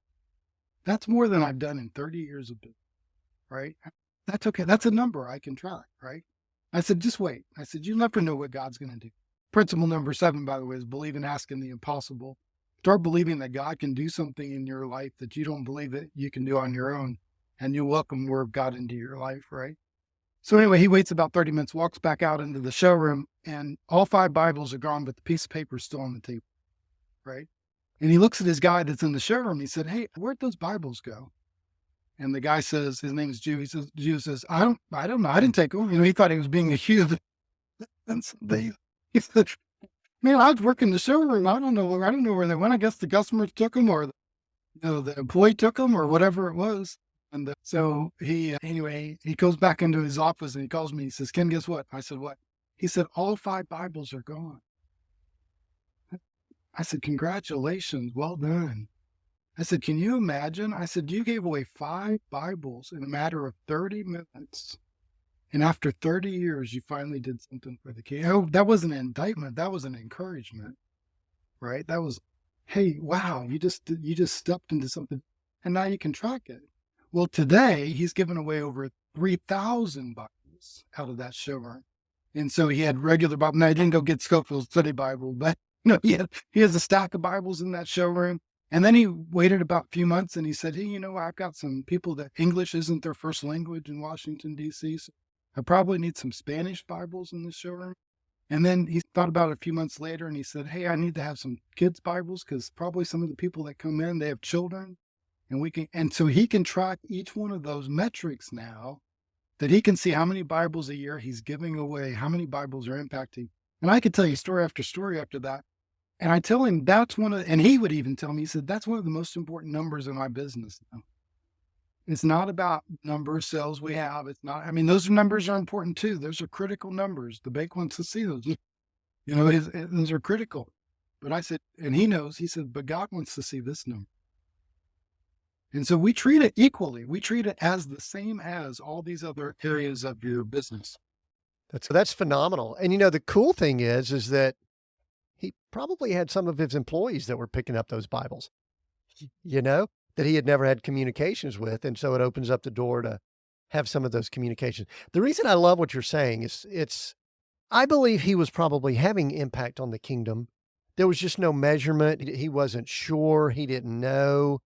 that's more than I've done in 30 years of business, right? That's okay. That's a number I can track, right? I said, just wait. I said, you never know what God's going to do. Principle number 7, by the way, is believe in asking the impossible. Start believing that God can do something in your life that you don't believe that you can do on your own, and you welcome the word of God into your life, right? So anyway, he waits about 30 minutes, walks back out into the showroom, and all 5 Bibles are gone, but the piece of paper is still on the table, right? And he looks at his guy that's in the showroom. He said, hey, where'd those Bibles go? And the guy says, his name is Jew. He says, Jew says, I don't know. I didn't take them. He thought he was being accused. And so he said, man, I was working the showroom. I don't know where they went. I guess the customers took them, or the employee took them, or whatever it was. And so anyway, he goes back into his office and he calls me. He says, Ken, guess what? I said, what? He said, all 5 Bibles are gone. I said, congratulations. Well done. I said, can you imagine? I said, you gave away 5 Bibles in a matter of 30 minutes. And after 30 years, you finally did something for the king. Oh, that wasn't an indictment. That was an encouragement, right? That was, hey, wow, you just stepped into something, and now you can track it. Well, today he's given away over 3,000 Bibles out of that showroom. And so he had regular Bible. Now, I didn't go get Schofield study Bible, but he has a stack of Bibles in that showroom. And then he waited about a few months and he said, hey, I've got some people that English isn't their first language in Washington, D.C. So I probably need some Spanish Bibles in the showroom. And then he thought about it a few months later and he said, hey, I need to have some kids' Bibles because probably some of the people that come in, they have children. And so he can track each one of those metrics now, that he can see how many Bibles a year he's giving away, how many Bibles are impacting. And I could tell you story after story after that. And I tell him and he would even tell me, he said, that's one of the most important numbers in my business now. It's not about number of sales we have. It's not, those numbers are important too. Those are critical numbers. The bank wants to see those, those are critical. But I said, and he knows, he said, but God wants to see this number. And so we treat it equally. We treat it as the same as all these other areas of your business. That's phenomenal. And the cool thing is that he probably had some of his employees that were picking up those Bibles, that he had never had communications with. And so it opens up the door to have some of those communications. The reason I love what you're saying is I believe he was probably having impact on the kingdom. There was just no measurement. He wasn't sure. He didn't know.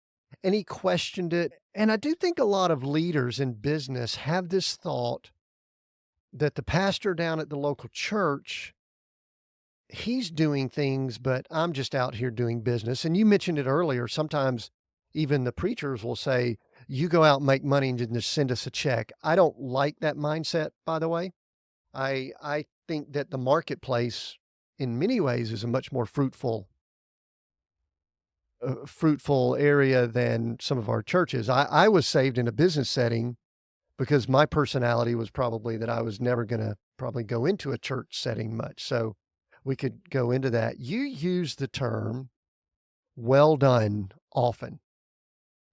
And he questioned it. And I do think a lot of leaders in business have this thought that the pastor down at the local church, he's doing things, but I'm just out here doing business. And you mentioned it earlier. Sometimes even the preachers will say, you go out and make money and just send us a check. I don't like that mindset, by the way. I think that the marketplace in many ways is a much more fruitful area than some of our churches. I was saved in a business setting because my personality was probably that I was never going to probably go into a church setting much. So we could go into that. You use the term well done often.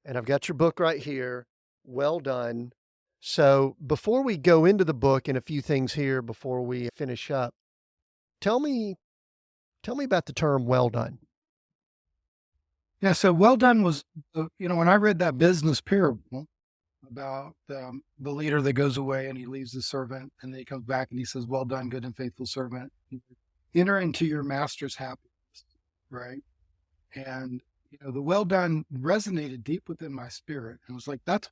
And I've got your book right here, Well Done. So before we go into the book and a few things here before we finish up, tell me about the term well done. Yeah, so well done was, when I read that business parable about the leader that goes away and he leaves the servant and then he comes back and he says, well done, good and faithful servant. Enter into your master's happiness, right? And, the well done resonated deep within my spirit. It was like, that's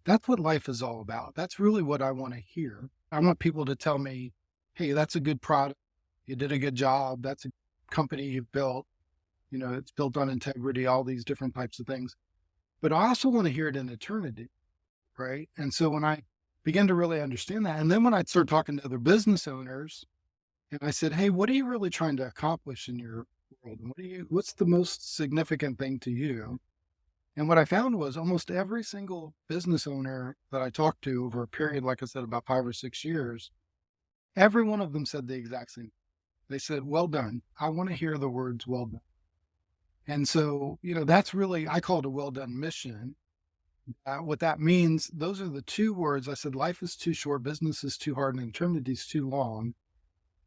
That's what life is all about. That's really what I want to hear. I want people to tell me, hey, that's a good product. You did a good job. That's a company you've built. You know, it's built on integrity, all these different types of things. But I also want to hear it in eternity, right? And so when I began to really understand that, and then when I started talking to other business owners, and I said, hey, what are you really trying to accomplish in your world? And what's the most significant thing to you? And what I found was almost every single business owner that I talked to over a period, like I said, about 5 or 6 years, every one of them said the exact same. They said, well done. I want to hear the words well done. And so, that's really, I call it a well done mission. What that means, those are the two words. I said, life is too short, business is too hard, and eternity is too long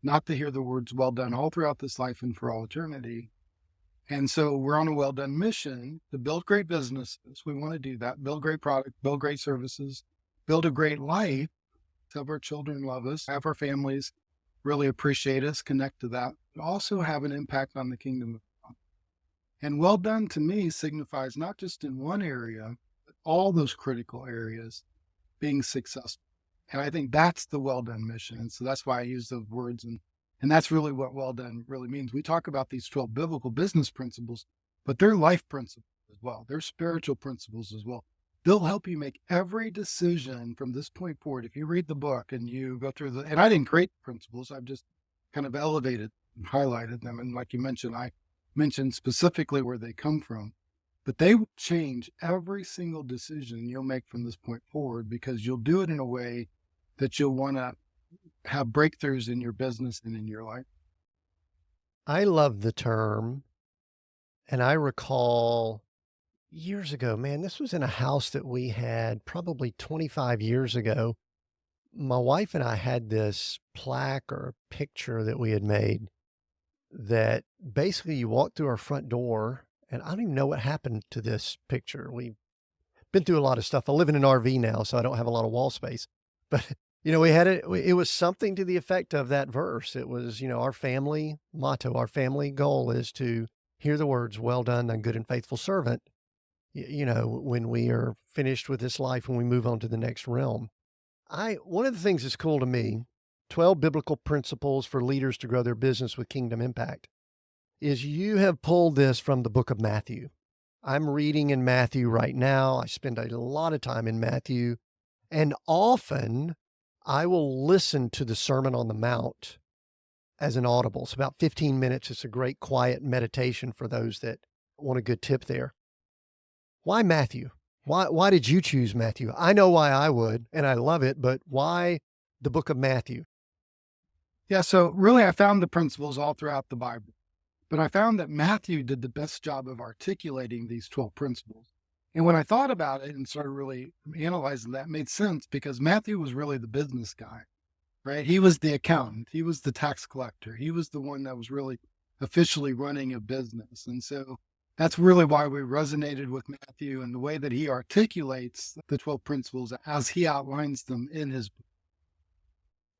not to hear the words well done all throughout this life and for all eternity. And so we're on a well done mission to build great businesses. We want to do that, build great product, build great services, build a great life, have our children love us, have our families really appreciate us, connect to that, but also have an impact on the kingdom of God. And well done to me signifies not just in one area, but all those critical areas being successful. And I think that's the well done mission. And so that's why I use those words. And that's really what well done really means. We talk about these 12 biblical business principles, but they're life principles as well. They're spiritual principles as well. They'll help you make every decision from this point forward. If you read the book and you go through and I didn't create the principles, I've just kind of elevated and highlighted them. And like you mentioned, I mentioned specifically where they come from, but they will change every single decision you'll make from this point forward because you'll do it in a way that you'll want to have breakthroughs in your business and in your life. I love the term, and I recall years ago, man, this was in a house that we had probably 25 years ago. My wife and I had this plaque or picture that we had made that basically you walk through our front door, and I don't even know what happened to this picture. We've been through a lot of stuff. I live in an RV now, so I don't have a lot of wall space. But, we had it was something to the effect of that verse. It was, our family motto, our family goal is to hear the words, well done, thy good and faithful servant, when we are finished with this life, when we move on to the next realm. One of the things that's cool to me, 12 biblical principles for leaders to grow their business with kingdom impact, is you have pulled this from the book of Matthew. I'm reading in Matthew right now. I spend a lot of time in Matthew, and often I will listen to the Sermon on the Mount as an audible. It's about 15 minutes. It's a great quiet meditation for those that want a good tip there. Why Matthew? Why did you choose Matthew? I know why I would, and I love it, but why the book of Matthew? Yeah. So really, I found the principles all throughout the Bible, but I found that Matthew did the best job of articulating these 12 principles. And when I thought about it and started really analyzing that, it made sense because Matthew was really the business guy, right? He was the accountant. He was the tax collector. He was the one that was really officially running a business. And so that's really why we resonated with Matthew and the way that he articulates the 12 principles as he outlines them in his book.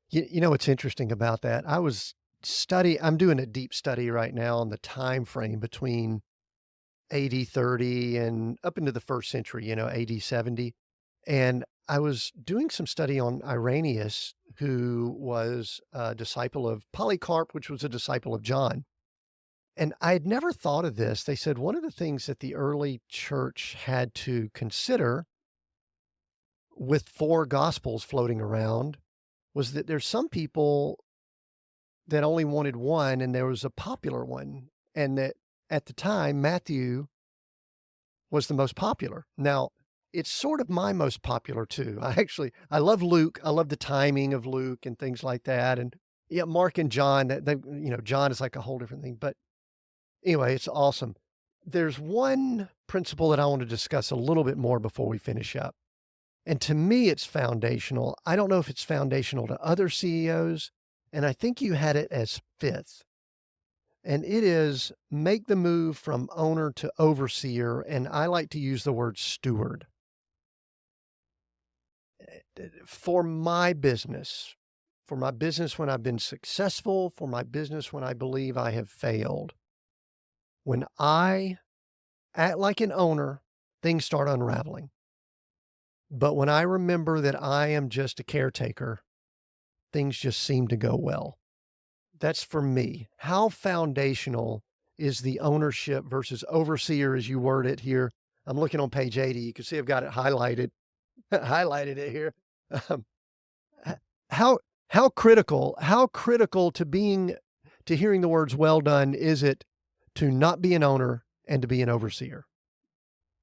You know what's interesting about that? I'm doing a deep study right now on the time frame between AD 30 and up into the first century, AD 70. And I was doing some study on Irenaeus, who was a disciple of Polycarp, which was a disciple of John. And I had never thought of this. They said one of the things that the early church had to consider with four gospels floating around was that there's some people that only wanted one and there was a popular one. And that at the time, Matthew was the most popular. Now, it's sort of my most popular too. I love Luke. I love the timing of Luke and things like that. And yeah, Mark and John, John is like a whole different thing. But anyway, it's awesome. There's one principle that I want to discuss a little bit more before we finish up. And to me, it's foundational. I don't know if it's foundational to other CEOs, and I think you had it as fifth. And it is make the move from owner to overseer, and I like to use the word steward. For my business, when I've been successful, for my business when I believe I have failed, when I act like an owner, things start unraveling. but when I remember that I am just a caretaker, things just seem to go well. That's for me. How foundational is the ownership versus overseer as you word it here? I'm looking on page 80. You can see I've got it highlighted, highlighted it here. Um, h- how how critical to hearing the words well done is it to not be an owner and to be an overseer?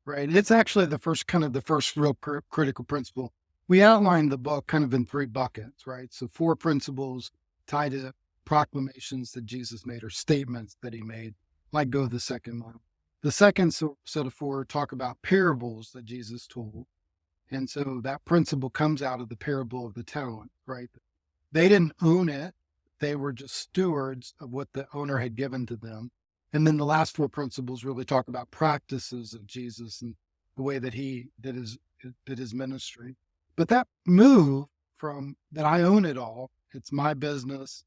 Right. It's actually the first real critical principle. We outlined the book kind of in three buckets, right? So four principles tied to proclamations that Jesus made or statements that he made, like go the second mile. The second set of four talk about parables that Jesus told. And so that principle comes out of the parable of the talent, right? They didn't own it. They were just stewards of what the owner had given to them. And then the last four principles really talk about practices of Jesus and the way that he did his ministry. But that move from that I own it all, it's my business,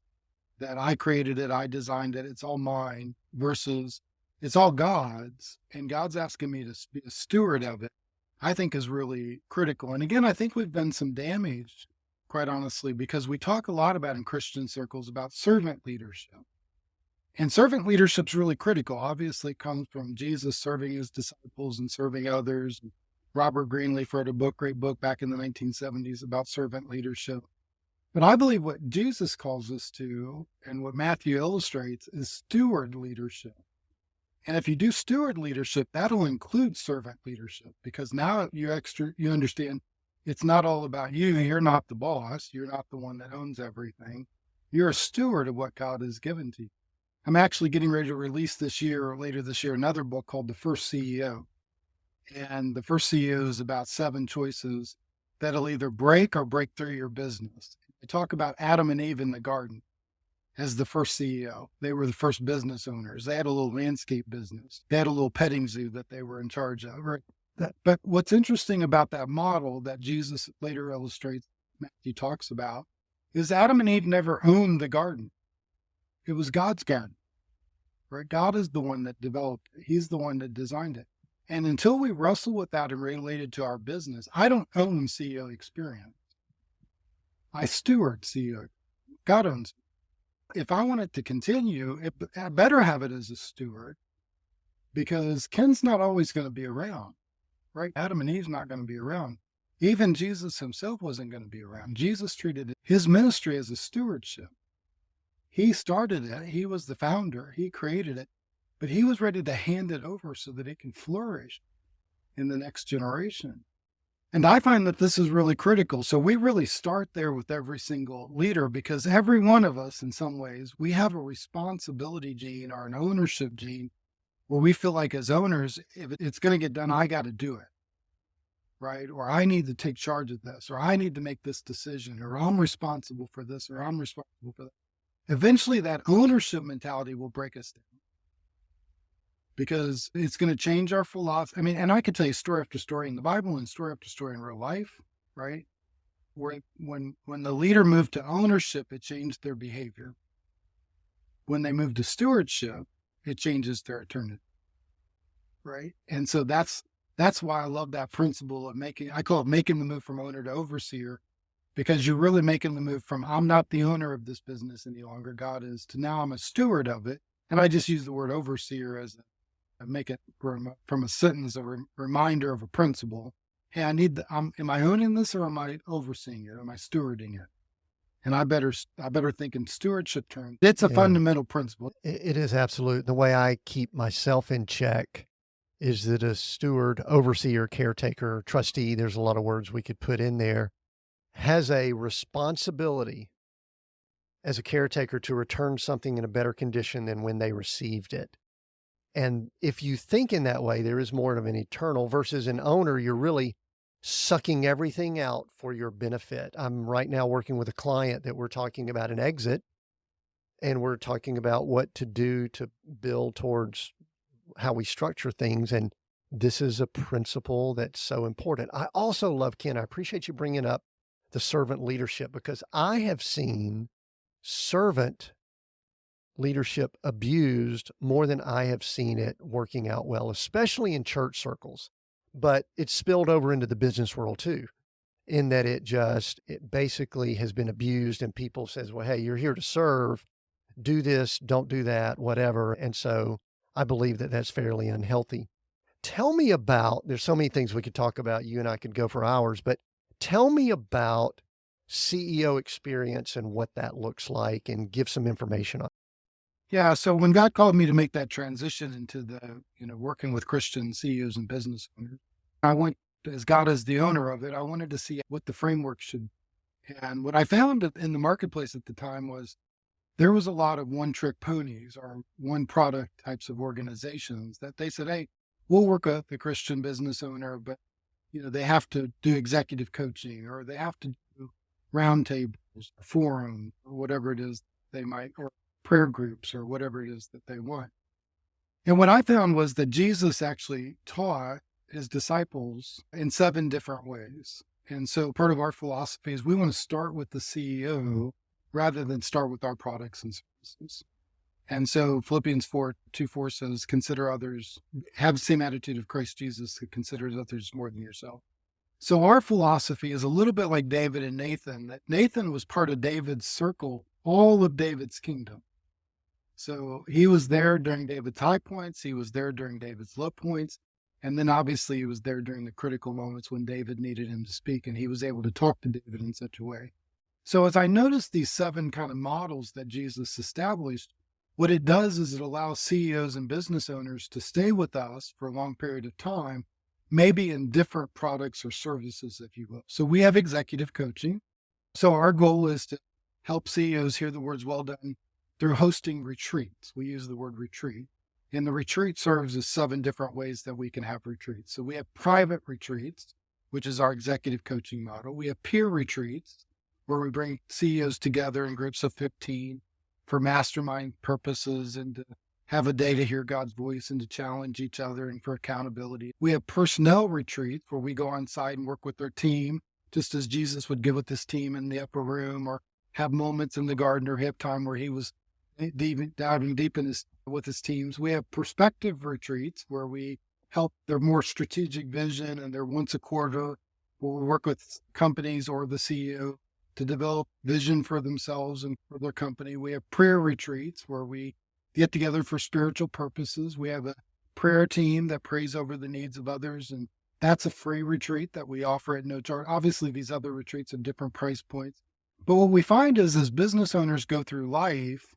that I created it, I designed it, it's all mine, versus it's all God's, and God's asking me to be a steward of it, I think is really critical. And again, I think we've done some damage, quite honestly, because we talk a lot about in Christian circles about servant leadership. And servant leadership is really critical. Obviously, it comes from Jesus serving his disciples and serving others. Robert Greenleaf wrote a book, great book back in the 1970s about servant leadership. But I believe what Jesus calls us to and what Matthew illustrates is steward leadership. And if you do steward leadership, that'll include servant leadership because now you understand it's not all about you. You're not the boss. You're not the one that owns everything. You're a steward of what God has given to you. I'm actually getting ready to release this year or later this year another book called The First CEO. And the first CEO is about 7 choices that'll either break or break through your business. I talk about Adam and Eve in the garden as the first CEO. They were the first business owners. They had a little landscape business. They had a little petting zoo that they were in charge of. Right? But what's interesting about that model that Jesus later illustrates, Matthew talks about, is Adam and Eve never owned the garden. It was God's garden. Right? God is the one that developed it. He's the one that designed it. And until we wrestle with that and relate it to our business, I don't own CEO experience. I steward CEO. God owns it. If I want it to continue, I better have it as a steward because Ken's not always going to be around, right? Adam and Eve's not going to be around. Even Jesus himself wasn't going to be around. Jesus treated his ministry as a stewardship. He started it. He was the founder. He created it, but he was ready to hand it over so that it can flourish in the next generation. And I find that this is really critical. So we really start there with every single leader because every one of us, in some ways, we have a responsibility gene or an ownership gene where we feel like as owners, if it's going to get done, I got to do it. Right. Or I need to take charge of this, or I need to make this decision, or I'm responsible for this, or I'm responsible for that. Eventually, that ownership mentality will break us down because it's going to change our philosophy. I mean, and I could tell you story after story in the Bible and story after story in real life, right? Where when the leader moved to ownership, it changed their behavior. When they moved to stewardship, it changes their eternity, right? And so that's why I love that principle of I call it making the move from owner to overseer, because you're really making the move from I'm not the owner of this business any longer, God is, to now I'm a steward of it. And I just use the word overseer as make it from a sentence, a reminder of a principle. Hey, am I owning this or am I overseeing it? Am I stewarding it? And I better think in stewardship terms. It's a fundamental principle. It is absolute. The way I keep myself in check is that a steward, overseer, caretaker, trustee, there's a lot of words we could put in there, has a responsibility as a caretaker to return something in a better condition than when they received it. And if you think in that way, there is more of an eternal versus an owner, you're really sucking everything out for your benefit. I'm right now working with a client that we're talking about an exit, and we're talking about what to do to build towards how we structure things. And this is a principle that's so important. I also love, Ken, I appreciate you bringing up the servant leadership because I have seen servant leadership abused more than I have seen it working out well, especially in church circles. but it's spilled over into the business world too, in that it basically has been abused and people says, "Well, hey, you're here to serve, do this, don't do that, whatever." And so I believe that that's fairly unhealthy. Tell me about there's so many things we could talk about, you and I could go for hours, but tell me about CEO experience and what that looks like and give some information on. Yeah. So when God called me to make that transition into working with Christian CEOs and business owners, I went as God is the owner of it. I wanted to see what the framework should. And what I found in the marketplace at the time was there was a lot of one trick ponies or one product types of organizations that they said, "Hey, we'll work with the Christian business owner, but they have to do executive coaching or they have to do roundtables, forums, or whatever it is they might, or prayer groups or whatever it is that they want." And what I found was that Jesus actually taught his disciples in 7 different ways. And so part of our philosophy is we want to start with the CEO rather than start with our products and services. And so Philippians 4:2-4 says, consider others, have the same attitude of Christ Jesus who considers others more than yourself. So our philosophy is a little bit like David and Nathan, that Nathan was part of David's circle, all of David's kingdom. So he was there during David's high points. He was there during David's low points. And then obviously he was there during the critical moments when David needed him to speak, and he was able to talk to David in such a way. So as I noticed these 7 kind of models that Jesus established, what it does is it allows CEOs and business owners to stay with us for a long period of time, maybe in different products or services, if you will. So we have executive coaching. So our goal is to help CEOs hear the words well done through hosting retreats. We use the word retreat. And the retreat serves as 7 different ways that we can have retreats. So we have private retreats, which is our executive coaching model. We have peer retreats, where we bring CEOs together in groups of 15 for mastermind purposes and to have a day to hear God's voice and to challenge each other and for accountability. We have personnel retreats where we go on site and work with their team, just as Jesus would give with his team in the upper room, or have moments in the garden or hip time where he was diving deep in with his teams. We have perspective retreats where we help their more strategic vision, and they're once a quarter where we work with companies or the CEO to develop vision for themselves and for their company. We have prayer retreats where we get together for spiritual purposes. We have a prayer team that prays over the needs of others, and that's a free retreat that we offer at no charge. Obviously, these other retreats have different price points. But what we find is as business owners go through life,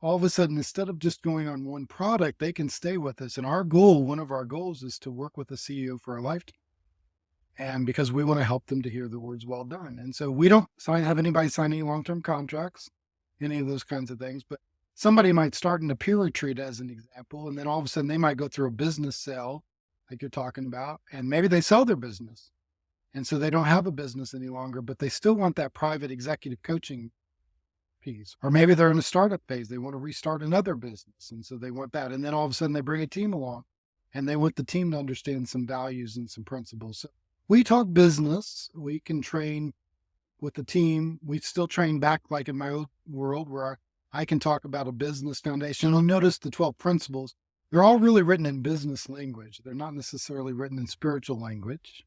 all of a sudden, instead of just going on one product, they can stay with us. And one of our goals is to work with a CEO for a lifetime. And because we want to help them to hear the words well done. And so we don't have anybody sign any long-term contracts, any of those kinds of things. But somebody might start in a peer retreat as an example, and then all of a sudden they might go through a business sale like you're talking about, and maybe they sell their business. And so they don't have a business any longer, but they still want that private executive coaching piece. Or maybe they're in a startup phase. They want to restart another business. And so they want that. And then all of a sudden they bring a team along and they want the team to understand some values and some principles. So we talk business. We can train with the team. We still train back like in my old world where I can talk about a business foundation. You'll notice the 12 principles. They're all really written in business language. They're not necessarily written in spiritual language.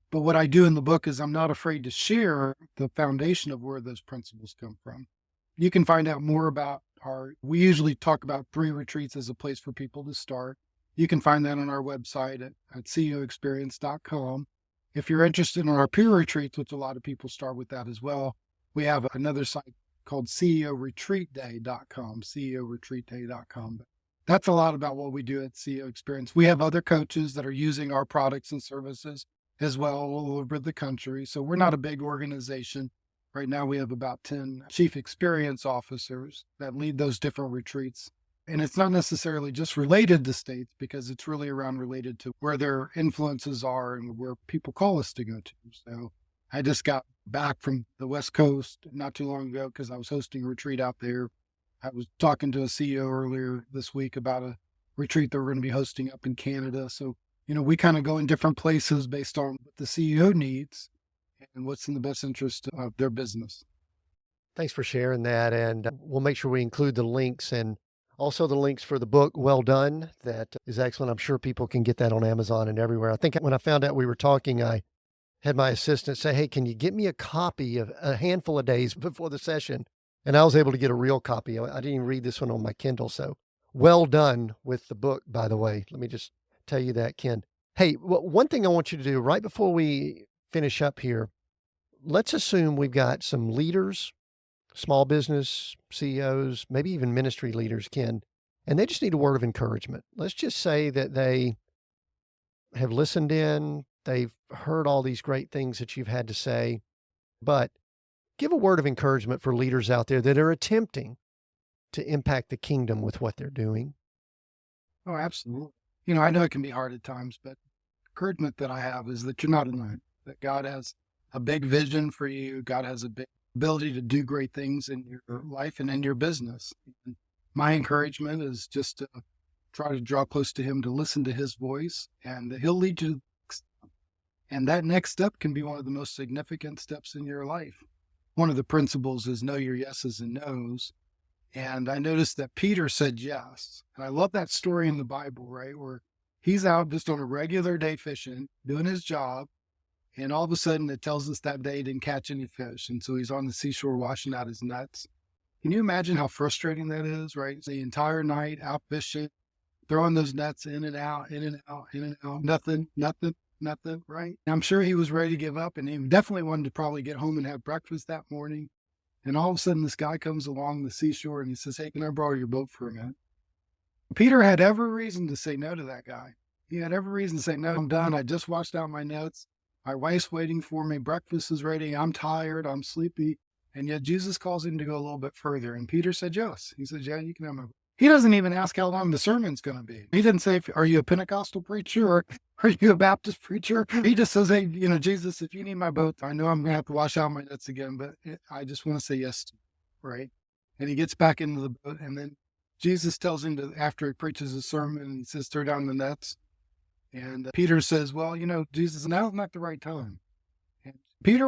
But what I do in the book is I'm not afraid to share the foundation of where those principles come from. You can find out more about we usually talk about 3 retreats as a place for people to start. You can find that on our website at ceoexperience.com. If you're interested in our peer retreats, which a lot of people start with that as well, we have another site called ceoretreatday.com, ceoretreatday.com. But that's a lot about what we do at CEO Experience. We have other coaches that are using our products and services as well all over the country. So we're not a big organization. Right now we have about 10 chief experience officers that lead those different retreats. And it's not necessarily just related to states because it's really related to where their influences are and where people call us to go to. So I just got back from the West Coast not too long ago because I was hosting a retreat out there. I was talking to a CEO earlier this week about a retreat that we're going to be hosting up in Canada. So, we kind of go in different places based on what the CEO needs and what's in the best interest of their business. Thanks for sharing that. And we'll make sure we include the links and Also, the links for the book, Well Done, that is excellent. I'm sure people can get that on Amazon and everywhere. I think when I found out we were talking, I had my assistant say, "Hey, can you get me a copy of a handful of days before the session?" And I was able to get a real copy. I didn't even read this one on my Kindle. So well done with the book, by the way. Let me just tell you that, Ken. Hey, one thing I want you to do right before we finish up here, let's assume we've got some leaders, small business CEOs, maybe even ministry leaders, Ken, and they just need a word of encouragement. Let's just say that they have listened in, they've heard all these great things that you've had to say, but give a word of encouragement for leaders out there that are attempting to impact the kingdom with what they're doing. Oh, absolutely. I know it can be hard at times, but encouragement that I have is that you're not alone, that God has a big vision for you. God has a big ability to do great things in your life and in your business. And my encouragement is just to try to draw close to him, to listen to his voice, and he'll lead you to the next step. And that next step can be one of the most significant steps in your life. One of the principles is know your yeses and nos. And I noticed that Peter said yes. And I love that story in the Bible, right? Where he's out just on a regular day fishing, doing his job. And all of a sudden it tells us that day he didn't catch any fish. And so he's on the seashore washing out his nets. Can you imagine how frustrating that is, right? The entire night out fishing, throwing those nets in and out, in and out, in and out, nothing, nothing, nothing, right? I'm sure he was ready to give up, and he definitely wanted to probably get home and have breakfast that morning. And all of a sudden this guy comes along the seashore and he says, "Hey, can I borrow your boat for a minute?" Peter had every reason to say no to that guy. He had every reason to say, "No, I'm done. I just washed out my nets. My wife's waiting for me. Breakfast is ready. I'm tired. I'm sleepy." And yet Jesus calls him to go a little bit further. And Peter said, yes. He said, "Yeah, you can have my boat." He doesn't even ask how long the sermon's going to be. He didn't say, "Are you a Pentecostal preacher or are you a Baptist preacher?" He just says, "Hey, Jesus, if you need my boat, I know I'm going to have to wash out my nets again, but I just want to say yes to you," right? And he gets back into the boat. And then Jesus tells him to, after he preaches his sermon, he says, "Throw down the nets." And Peter says, "Well, Jesus, now's not the right time." And Peter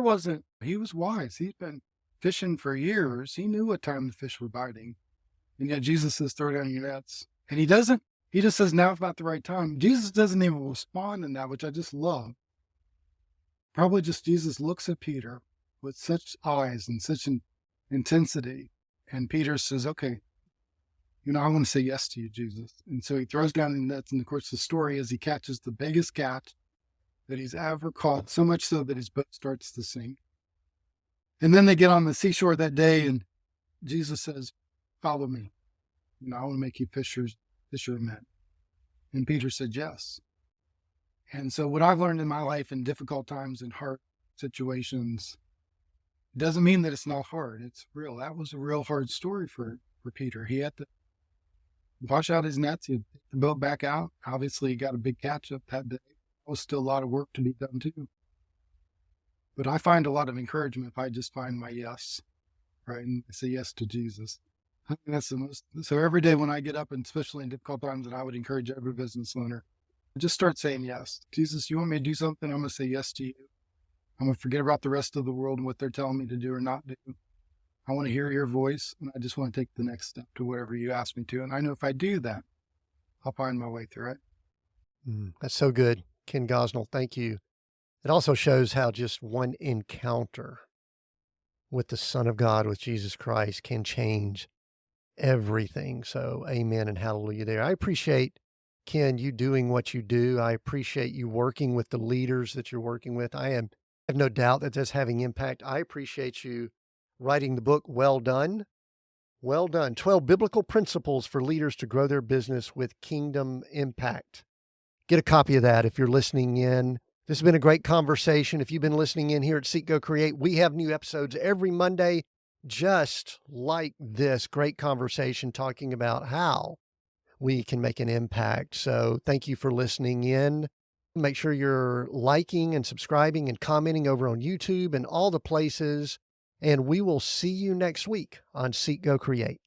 he was wise. He's been fishing for years. He knew what time the fish were biting. And yet Jesus says, "Throw down your nets." And he doesn't. He just says, "Now's not the right time." Jesus doesn't even respond in that, which I just love. Probably just Jesus looks at Peter with such eyes and such an intensity. And Peter says, "Okay, I want to say yes to you, Jesus." And so he throws down the nets. And of course, the story is he catches the biggest catch that he's ever caught, so much so that his boat starts to sink. And then they get on the seashore that day, and Jesus says, "Follow me. I want to make you fishermen." And Peter said yes. And so what I've learned in my life in difficult times and hard situations doesn't mean that it's not hard. It's real. That was a real hard story for Peter. He had to wash out his nets. He had to take the boat back out. Obviously, he got a big catch up that day. There was still a lot of work to be done too. But I find a lot of encouragement if I just find my yes, right? And say yes to Jesus. I think that's the most. So every day when I get up, and especially in difficult times, and I would encourage every business owner, just start saying yes. Jesus, you want me to do something? I'm going to say yes to you. I'm going to forget about the rest of the world and what they're telling me to do or not do. I want to hear your voice, and I just want to take the next step to whatever you ask me to. And I know if I do that, I'll find my way through it. That's so good. Ken Gosnell, thank you. It also shows how just one encounter with the Son of God, with Jesus Christ, can change everything. So amen and hallelujah there. I appreciate, Ken, you doing what you do. I appreciate you working with the leaders that you're working with. I have no doubt that that's having impact. I appreciate you writing the book, Well Done. Well done. 12 Biblical Principles for Leaders to Grow Their Business with Kingdom Impact. Get a copy of that if you're listening in. This has been a great conversation. If you've been listening in here at Seek, Go, Create, we have new episodes every Monday, just like this great conversation talking about how we can make an impact. So thank you for listening in. Make sure you're liking and subscribing and commenting over on YouTube and all the places. And we will see you next week on Seek, Go, Create.